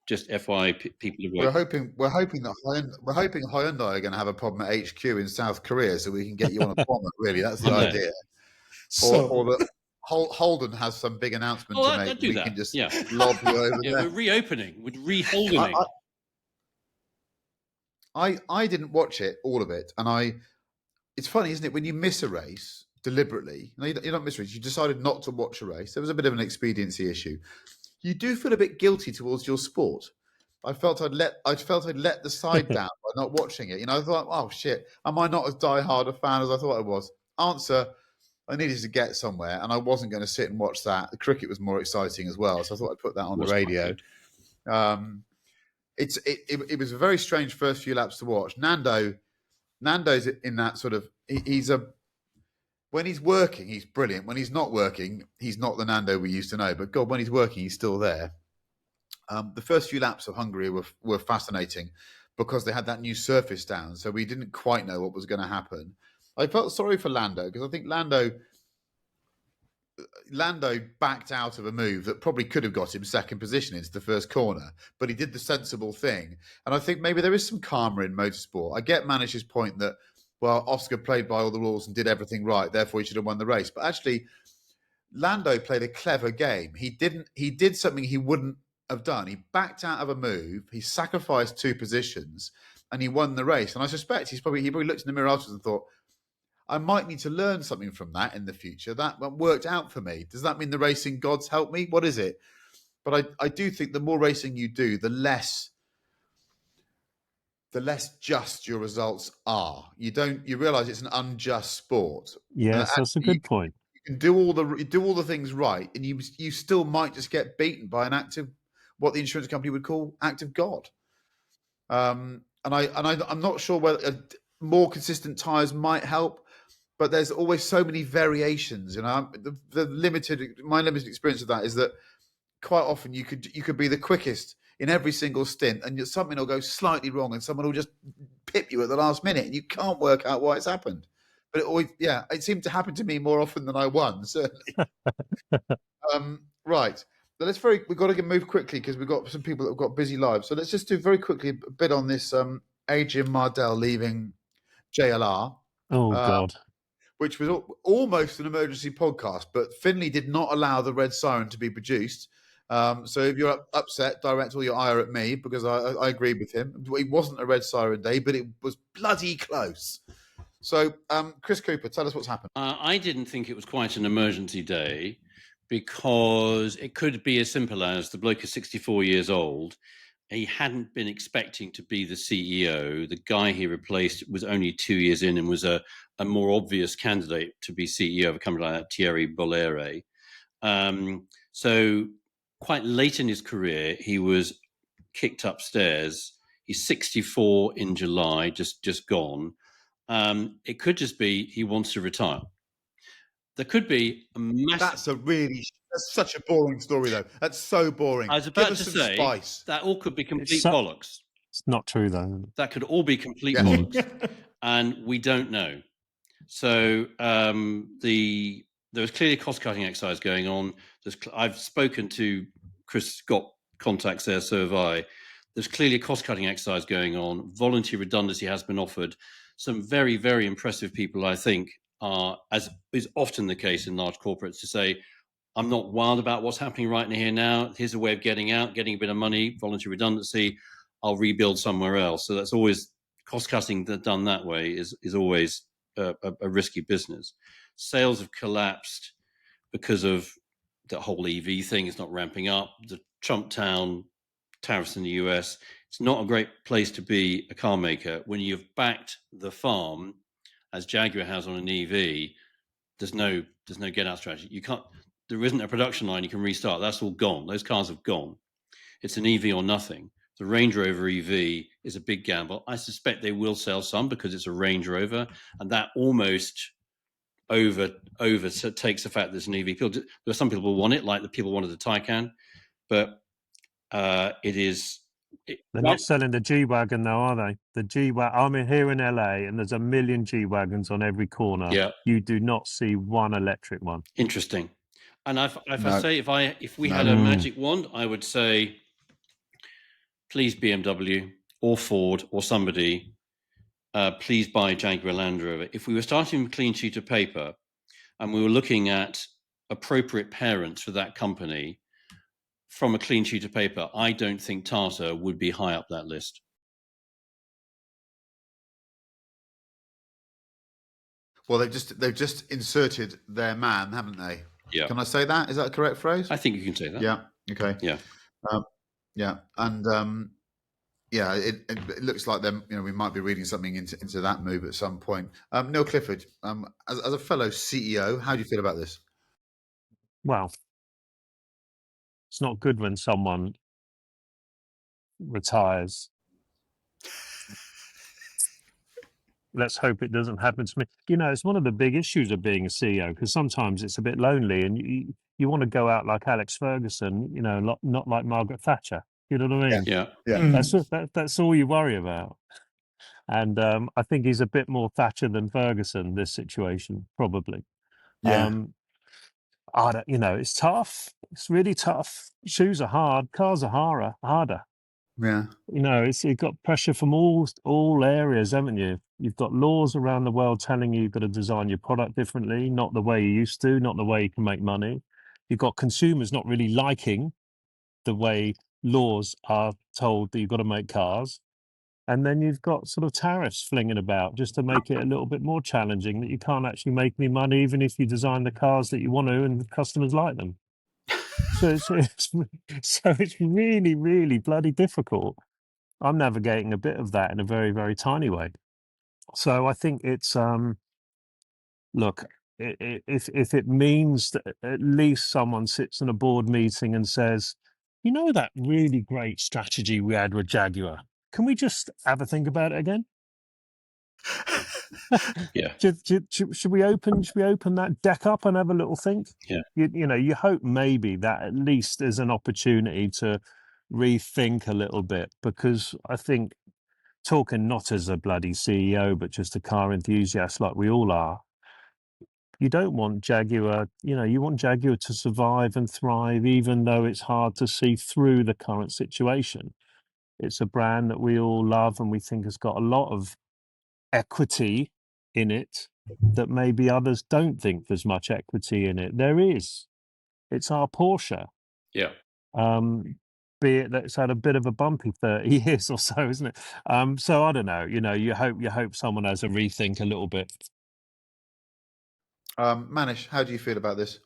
Just FYI, people of Woking. We're hoping Hyundai are going to have a problem at HQ in South Korea, so we can get you on a appointment. Really, that's the idea. Or that Holden has some big announcement to make. We can just lob you over there. We're reopening. We're reholding. I didn't watch it, all of it, and it's funny, isn't it, when you miss a race deliberately, you don't miss a race, you decided not to watch a race, there was a bit of an expediency issue, you do feel a bit guilty towards your sport. I felt I'd let the side down by not watching it. I thought, oh shit, am I not as diehard a fan as I thought I was? Answer, I needed to get somewhere, and I wasn't going to sit and watch that. The cricket was more exciting as well, so I thought I'd put that on the radio. It was a very strange first few laps to watch. Nando's in that sort of when he's working, he's brilliant. When he's not working, he's not the Nando we used to know. But God, when he's working, he's still there. The first few laps of Hungary were fascinating because they had that new surface down, so we didn't quite know what was going to happen. I felt sorry for Lando because I think Lando backed out of a move that probably could have got him second position into the first corner, but he did the sensible thing. And I think maybe there is some karma in motorsport. I get Manish's point that, well, Oscar played by all the rules and did everything right, therefore he should have won the race. But actually, Lando played a clever game. He did something he wouldn't have done. He backed out of a move, he sacrificed two positions, and he won the race. And I suspect he probably looked in the mirror afterwards and thought, I might need to learn something from that in the future. That worked out for me. Does that mean the racing gods help me? What is it? But I do think the more racing you do, the less just your results are. You realise it's an unjust sport. Yes, that's a good point. You can do all the things right, and you still might just get beaten by an act of what the insurance company would call act of God. And I'm not sure whether more consistent tyres might help. But there's always so many variations, my limited experience of that is that quite often you could be the quickest in every single stint, and something will go slightly wrong, and someone will just pip you at the last minute, and you can't work out why it's happened. But it seemed to happen to me more often than I won, certainly. Right, so we've got to move quickly because we've got some people that have got busy lives. So let's just do very quickly a bit on this Adrian Mardell leaving JLR. Oh God. which was almost an emergency podcast, but Finley did not allow the red siren to be produced. So if you're upset, direct all your ire at me, because I agreed with him. It wasn't a red siren day, but it was bloody close. So, Chris Cooper, tell us what's happened. I didn't think it was quite an emergency day, because it could be as simple as the bloke is 64 years old. He hadn't been expecting to be the CEO. The guy he replaced was only 2 years in and was a more obvious candidate to be CEO of a company like that, Thierry Bolloré. So quite late in his career, he was kicked upstairs. He's 64 in July, just gone. It could just be he wants to retire. There could be a massive... That's such a boring story, though. That's so boring. I was about to say, spice. that all could be complete bollocks. It's not true, though. That could all be complete bollocks. And we don't know. So there was clearly a cost-cutting exercise going on. I've spoken to Chris, got contacts there, so have I. There's clearly a cost-cutting exercise going on. Voluntary redundancy has been offered. Some very, very impressive people, I think, are, as is often the case in large corporates, to say, I'm not wild about what's happening right here now. Here's a way of getting out, getting a bit of money, voluntary redundancy. I'll rebuild somewhere else. So that's always, cost-cutting done that way is always a risky business. Sales have collapsed because of the whole EV thing. It's not ramping up. The Trump town tariffs in the US. It's not a great place to be a car maker when you've backed the farm, as Jaguar has on an EV. There's no get out strategy. You can't. There isn't a production line you can restart. That's all gone. Those cars have gone. It's an EV or nothing. The Range Rover EV is a big gamble. I suspect they will sell some because it's a Range Rover, and that almost over takes the fact that it's an EV. There are some people who want it, like the people wanted the Taycan, but it is. They're not selling the G-Wagon, though, are they? The G-Wagon. I'm here in LA, and there's a million G-Wagons on every corner. Yeah. You do not see one electric one. Interesting. And if we had a magic wand, I would say, please BMW or Ford or somebody, please buy Jaguar Land Rover. If we were starting with a clean sheet of paper and we were looking at appropriate parents for that company from a clean sheet of paper, I don't think Tata would be high up that list. Well, they've just inserted their man, haven't they? Yeah. Can I say that? Is that a correct phrase? I think you can say that. Yeah. Okay. Yeah. Yeah. And it looks like them. We might be reading something into that move at some point. Neil Clifford, as a fellow CEO, how do you feel about this? Well, it's not good when someone retires. Let's hope it doesn't happen to me. It's one of the big issues of being a CEO, because sometimes it's a bit lonely and you want to go out like Alex Ferguson, not like Margaret Thatcher. You know what I mean? Yeah. That's all you worry about. And I think he's a bit more Thatcher than Ferguson, this situation, probably. Yeah. It's tough. It's really tough. Shoes are hard. Cars are harder. Yeah. You've got pressure from all areas, haven't you? You've got laws around the world telling you you've got to design your product differently, not the way you used to, not the way you can make money. You've got consumers not really liking the way laws are told that you've got to make cars. And then you've got sort of tariffs flinging about just to make it a little bit more challenging, that you can't actually make any money even if you design the cars that you want to and the customers like them. So it's really, really bloody difficult. I'm navigating a bit of that in a very, very tiny way. So I think it's look, if it means that at least someone sits in a board meeting and says, that really great strategy we had with Jaguar, can we just have a think about it again? Yeah. Should we open that deck up and have a little think? Yeah. You hope maybe that at least there's an opportunity to rethink a little bit, because I think, talking not as a bloody CEO but just a car enthusiast like we all are, you don't want Jaguar, you want Jaguar to survive and thrive even though it's hard to see through the current situation. It's a brand that we all love and we think has got a lot of equity in it, that maybe others don't think there's much equity in it. There is. It's our Porsche. Yeah. Be it that it's had a bit of a bumpy 30 years or so, isn't it? So I don't know. You hope someone has a rethink a little bit. Manish, how do you feel about this?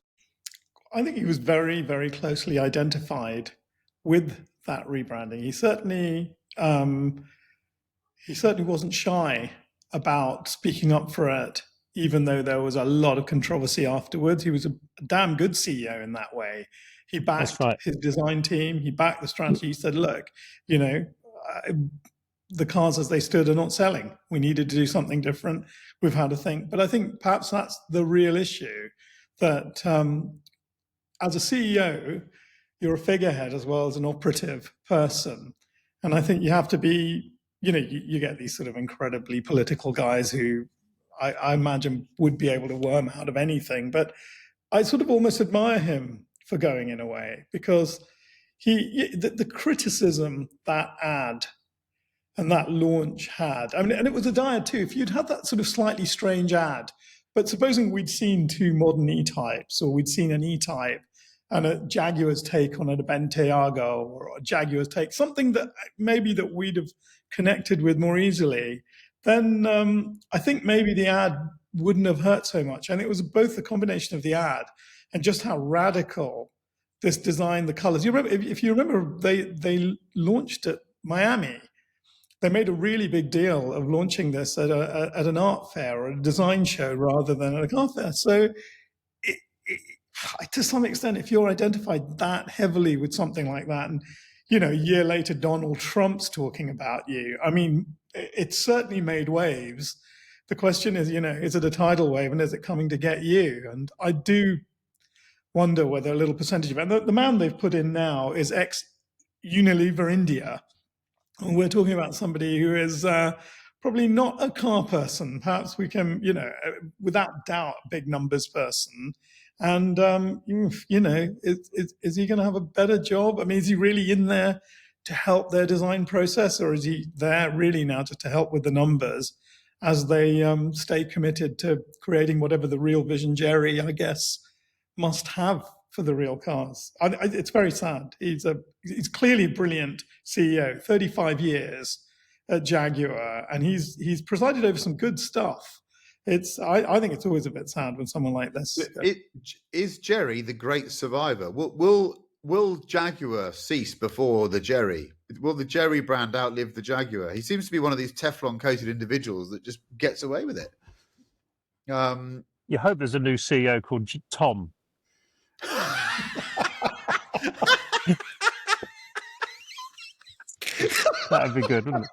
I think he was very, very closely identified with that rebranding. He certainly wasn't shy about speaking up for it, even though there was a lot of controversy afterwards. He was a damn good CEO in that way. He backed his design team. He backed the strategy. He said, look, the cars as they stood are not selling. We needed to do something different. We've had to think. But I think perhaps that's the real issue, that as a CEO, you're a figurehead as well as an operative person. And I think you have to be, you get these sort of incredibly political guys who I imagine would be able to worm out of anything. But I sort of almost admire him for going in a way, because the criticism that ad and that launch had, and it was a dire too. If you'd had that sort of slightly strange ad, but supposing we'd seen two modern E-types, or we'd seen an E-type and a Jaguar's take on a Bentayga, or a Jaguar's take, something that maybe that we'd have connected with more easily, then I think maybe the ad wouldn't have hurt so much. And it was both the combination of the ad and just how radical this design, the colors. You remember, if you remember, they launched at Miami. They made a really big deal of launching this at an art fair or a design show rather than at a car fair. So to some extent, if you're identified that heavily with something like that, and a year later Donald Trump's talking about you, I mean, it certainly made waves. The question is, is it a tidal wave, and is it coming to get you? And I do wonder whether a little percentage of it. And the man they've put in now is ex-Unilever India. And we're talking about somebody who is probably not a car person. Perhaps we can, without doubt, a big numbers person. And, is he going to have a better job? I mean, is he really in there to help their design process, or is he there really now just to help with the numbers as they stay committed to creating whatever the real vision Jerry, I guess, must have for the real cars? It's very sad. He's clearly a brilliant CEO, 35 years at Jaguar, and he's presided over some good stuff. I think it's always a bit sad when someone like this. Is Jerry the great survivor? Will Jaguar cease before the Jerry? Will the Jerry brand outlive the Jaguar? He seems to be one of these Teflon-coated individuals that just gets away with it. You hope there's a new CEO called Tom. That'd be good, wouldn't it?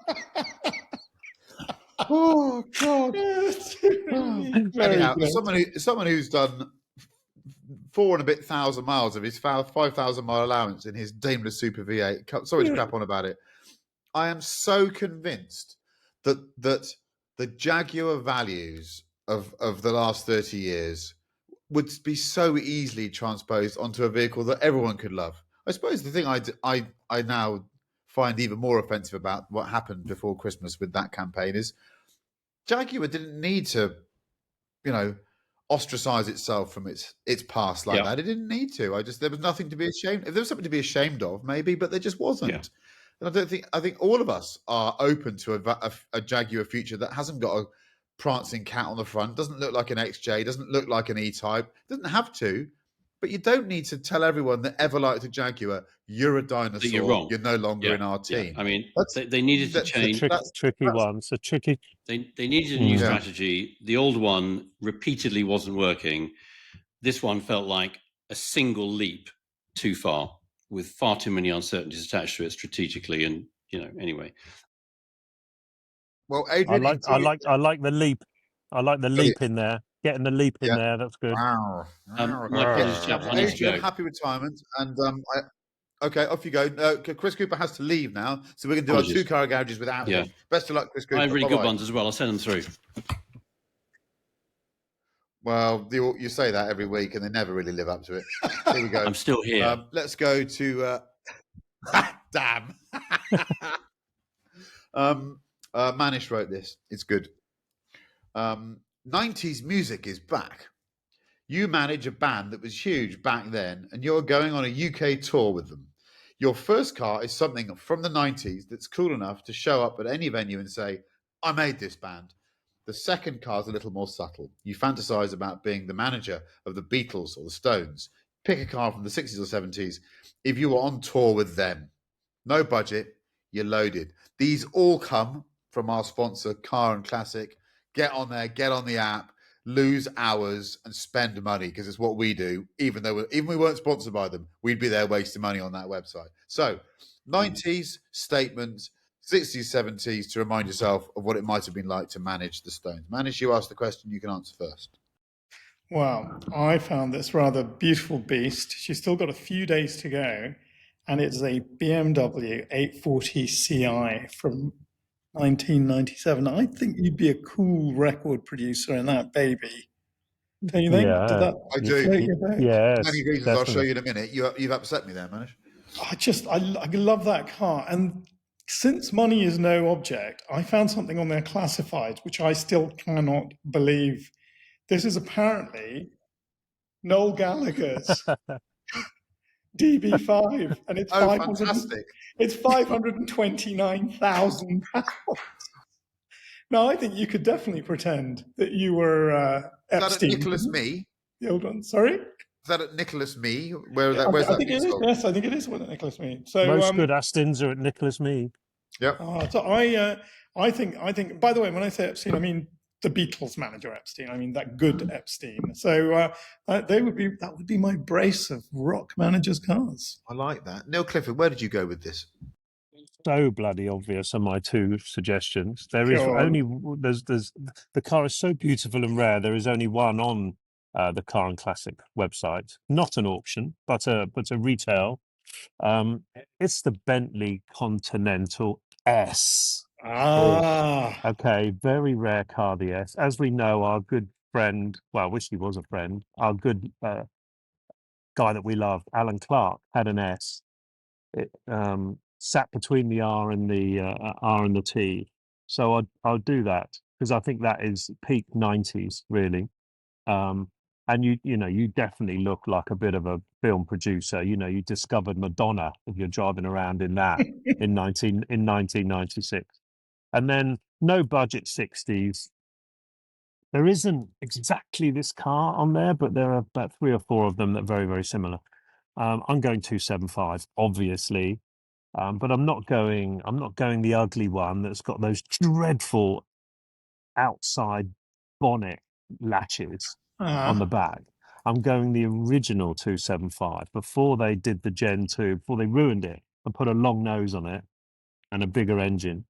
Oh God! Anyhow, someone who's done 4,000 and a bit miles of his 5,000 mile allowance in his Daimler Super V8. Sorry to crap on about it. I am so convinced that the Jaguar values of the last 30 years would be so easily transposed onto a vehicle that everyone could love. I suppose the thing I now find even more offensive about what happened before Christmas with that campaign is Jaguar didn't need to, ostracize itself from its past like that. It didn't need to. There was nothing to be ashamed. If there was something to be ashamed of, maybe, but there just wasn't. Yeah. And I think all of us are open to a Jaguar future that hasn't got a prancing cat on the front, doesn't look like an XJ, doesn't look like an E-Type, doesn't have to. But you don't need to tell everyone that ever liked a Jaguar, you're a dinosaur. You're wrong. You're no longer in our team. Yeah. I mean, they needed to change. Tricky one. It's a tricky. They needed a new strategy. The old one repeatedly wasn't working. This one felt like a single leap too far, with far too many uncertainties attached to it strategically. And anyway. Well, Adrian, I like the leap. I like the leap in there. Getting the leap in there, that's good. Wow. Adrian, happy retirement. And okay, off you go. Chris Cooper has to leave now, so we're going to do our 2 car garages without him. Best of luck, Chris Cooper. I have really good ones as well. I'll send them through. Well, you say that every week, and they never really live up to it. Here we go. I'm still here. Let's go to... damn. Manish wrote this. It's good. 90s music is back. You manage a band that was huge back then, and you're going on a UK tour with them. Your first car is something from the 90s that's cool enough to show up at any venue and say, I made this band. The second car is a little more subtle. You fantasize about being the manager of the Beatles or the Stones. Pick a car from the 60s or 70s. If you were on tour with them, no budget, you're loaded. These all come from our sponsor, Car and Classic. Get on there, get on the app, lose hours and spend money because it's what we do. Even we weren't sponsored by them, we'd be there wasting money on that website. So 90s statements, 60s, 70s to remind yourself of what it might have been like to manage the Stones. Manish, you asked the question, you can answer first. Well, I found this rather beautiful beast. She's still got a few days to go, and it's a BMW 840 Ci from 1997. I think you'd be a cool record producer in that baby. Don't you think? Did that I do. float your boat? Yes, Many reasons definitely. I'll show you in a minute. You've upset me there, Manish. I love that car. And since money is no object, I found something on their classifieds, which I still cannot believe. This is apparently Noel Gallagher's DB5, and it's fantastic. It's £529,000. Now, I think you could definitely pretend that you were Epstein. Is that at Nicholas Me? The old one. Sorry? Is that at Nicholas Me? Where's that? Think it is. Yes, I think it is at Nicholas Me. So most good Astons are at Nicholas Me. Yep. So I think. By the way, when I say Epstein, I mean the Beatles manager Epstein. I mean that good Epstein. So that would be my brace of rock managers' cars. I like that. Neil Clifford, where did you go with this? So bloody obvious are my two suggestions. There is the car is so beautiful and rare. There is only one on the Car and Classic website, not an auction, but a retail. It's the Bentley Continental S. Okay, very rare car, the S. As we know, our good friend, well, I wish he was a friend, our good guy that we loved, Alan Clark, had an S. It sat between the R and the T. So I'll do that because I think that is peak 90s, really. And you definitely look like a bit of a film producer. You discovered Madonna if you're driving around in that in 1996. And then no budget 60s. There isn't exactly this car on there, but there are about 3 or 4 of them that are very, very similar. I'm going 275, obviously, but I'm not going the ugly one that's got those dreadful outside bonnet latches on the back. I'm going the original 275 before they did the Gen 2, before they ruined it and put a long nose on it and a bigger engine.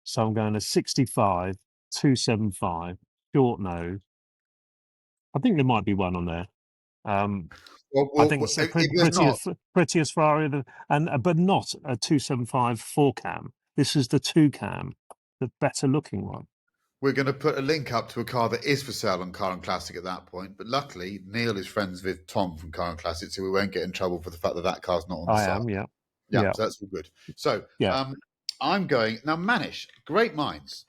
So I'm going a 65, 275, short nose. I think there might be one on there. I think it's prettiest Ferrari, but not a 275 4-cam. This is the 2-cam, the better looking one. We're going to put a link up to a car that is for sale on Car and Classic at that point. But luckily, Neil is friends with Tom from Car and Classic, so we won't get in trouble for the fact that car's not on the site. Yeah, so that's all good. So I'm going now. Manish, great minds.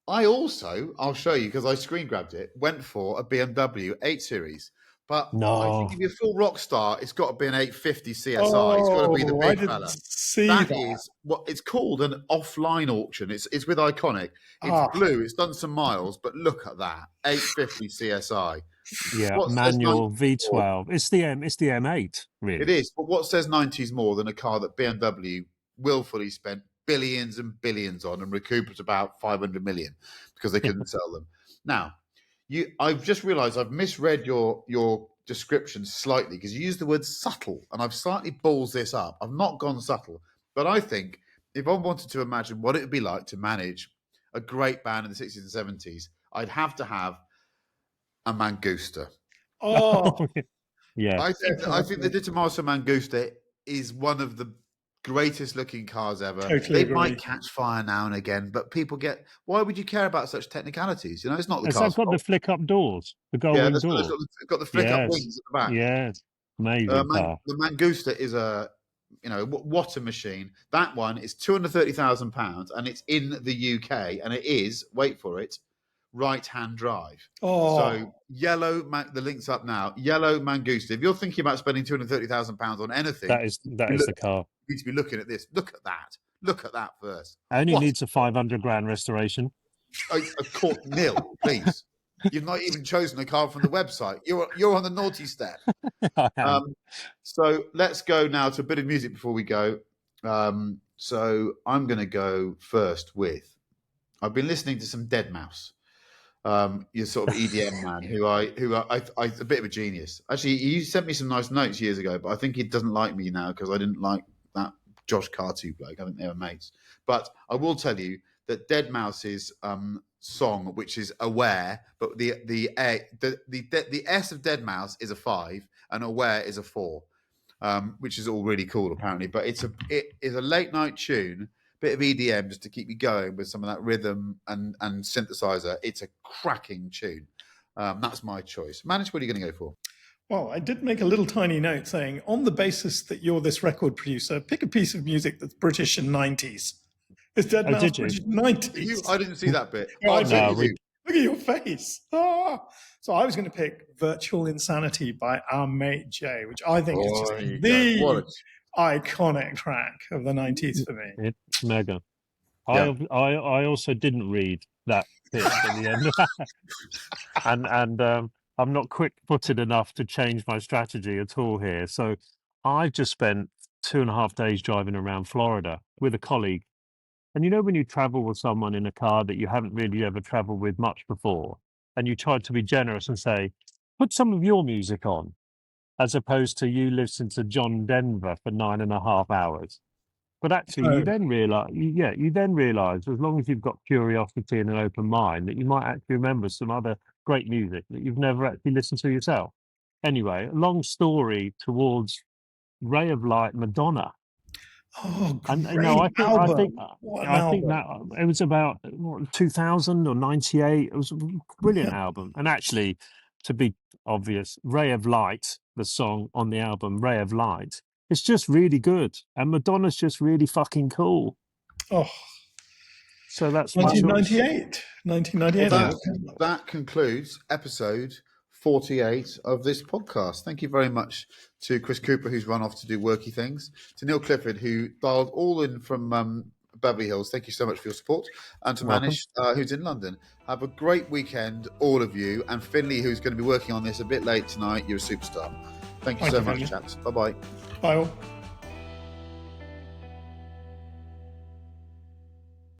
I'll show you because I screen grabbed it. Went for a BMW 8 Series. But I think if you're a full rock star, it's got to be an 850 CSI. It's got to be the big fella. That is what it's called, an offline auction. It's with Iconic. It's blue. It's done some miles, but look at that 850 CSI. Yeah, manual V12. It's the M8, really. It is. But what says 90s more than a car that BMW willfully spent billions and billions on and recouped about 500 million because they couldn't sell them? Now, I've just realised I've misread your description slightly because you used the word subtle, and I've slightly balls this up. I've not gone subtle, but I think if I wanted to imagine what it would be like to manage a great band in the 60s and 70s, I'd have to have a Mangusta. Yeah. I think the Di Tommaso Mangusta is one of the greatest looking cars ever. Totally agree. Might catch fire now and again, but people get. Why would you care about such technicalities? It's not the car. It's got the flick up doors, the gull wing doors. It's got the flick up wings at the back. Yes, amazing car. The Mangusta is what a machine. That one is £230,000, and it's in the UK, and it is, wait for it, right-hand drive. Oh, So the link's up now. Yellow Mangusta. If you're thinking about spending £230,000 on anything, That is the car. you need to be looking at this. Look at that. Look at that first. Only What? needs a 500 grand restoration. A court nil, please. You've not even chosen a car from the website. You're on the naughty step. I am. So let's go now to a bit of music before we go. So I'm going to go first with. I've been listening to some Deadmau5. You're sort of EDM man, who I a bit of a genius. Actually, he sent me some nice notes years ago, but I think he doesn't like me now because I didn't like that Josh Cartu bloke. I think they were mates. But I will tell you that Deadmau5's song, which is Aware, but the S of Deadmau5 is a 5 and Aware is a 4, which is all really cool apparently. But it is a late night tune. Bit of EDM just to keep you going with some of that rhythm and synthesizer. It's a cracking tune. That's my choice. Manish, what are you going to go for? well, I did make a little tiny note saying, on the basis that you're this record producer, pick a piece of music that's British and 90s. Is Deadmau5 British 90s? I didn't see that bit. No, I No, did. Look at your face. Ah. So I was going to pick Virtual Insanity by our mate Jay, which I think is just the iconic track of the 90s for me. It's mega. Yeah. I also didn't read that bit at the end of that. And I'm not quick-footed enough to change my strategy at all here. So I've just spent 2.5 days driving around Florida with a colleague. And you know when you travel with someone in a car that you haven't really ever traveled with much before, and you try to be generous and say, put some of your music on, as opposed to you listen to John Denver for 9.5 hours. But actually, you then realise, as long as you've got curiosity and an open mind, that you might actually remember some other great music that you've never actually listened to yourself. Anyway, a long story towards Ray of Light, Madonna. Oh, great And I think album. that it was about 2000 or 98. It was a brilliant album. And actually, to be obvious, Ray of Light, the song on the album Ray of Light, it's just really good. And Madonna's just really fucking cool. Oh, so that's my choice. 1998. Well, that concludes episode 48 of this podcast. Thank you very much to Chris Cooper, who's run off to do worky things, to Neil Clifford, who dialed all in from Beverly Hills. Thank you so much for your support. And to Manish, who's in London. Have a great weekend, all of you. And Finley, who's going to be working on this a bit late tonight. You're a superstar. Thank you so much, chaps. Bye-bye. Bye all.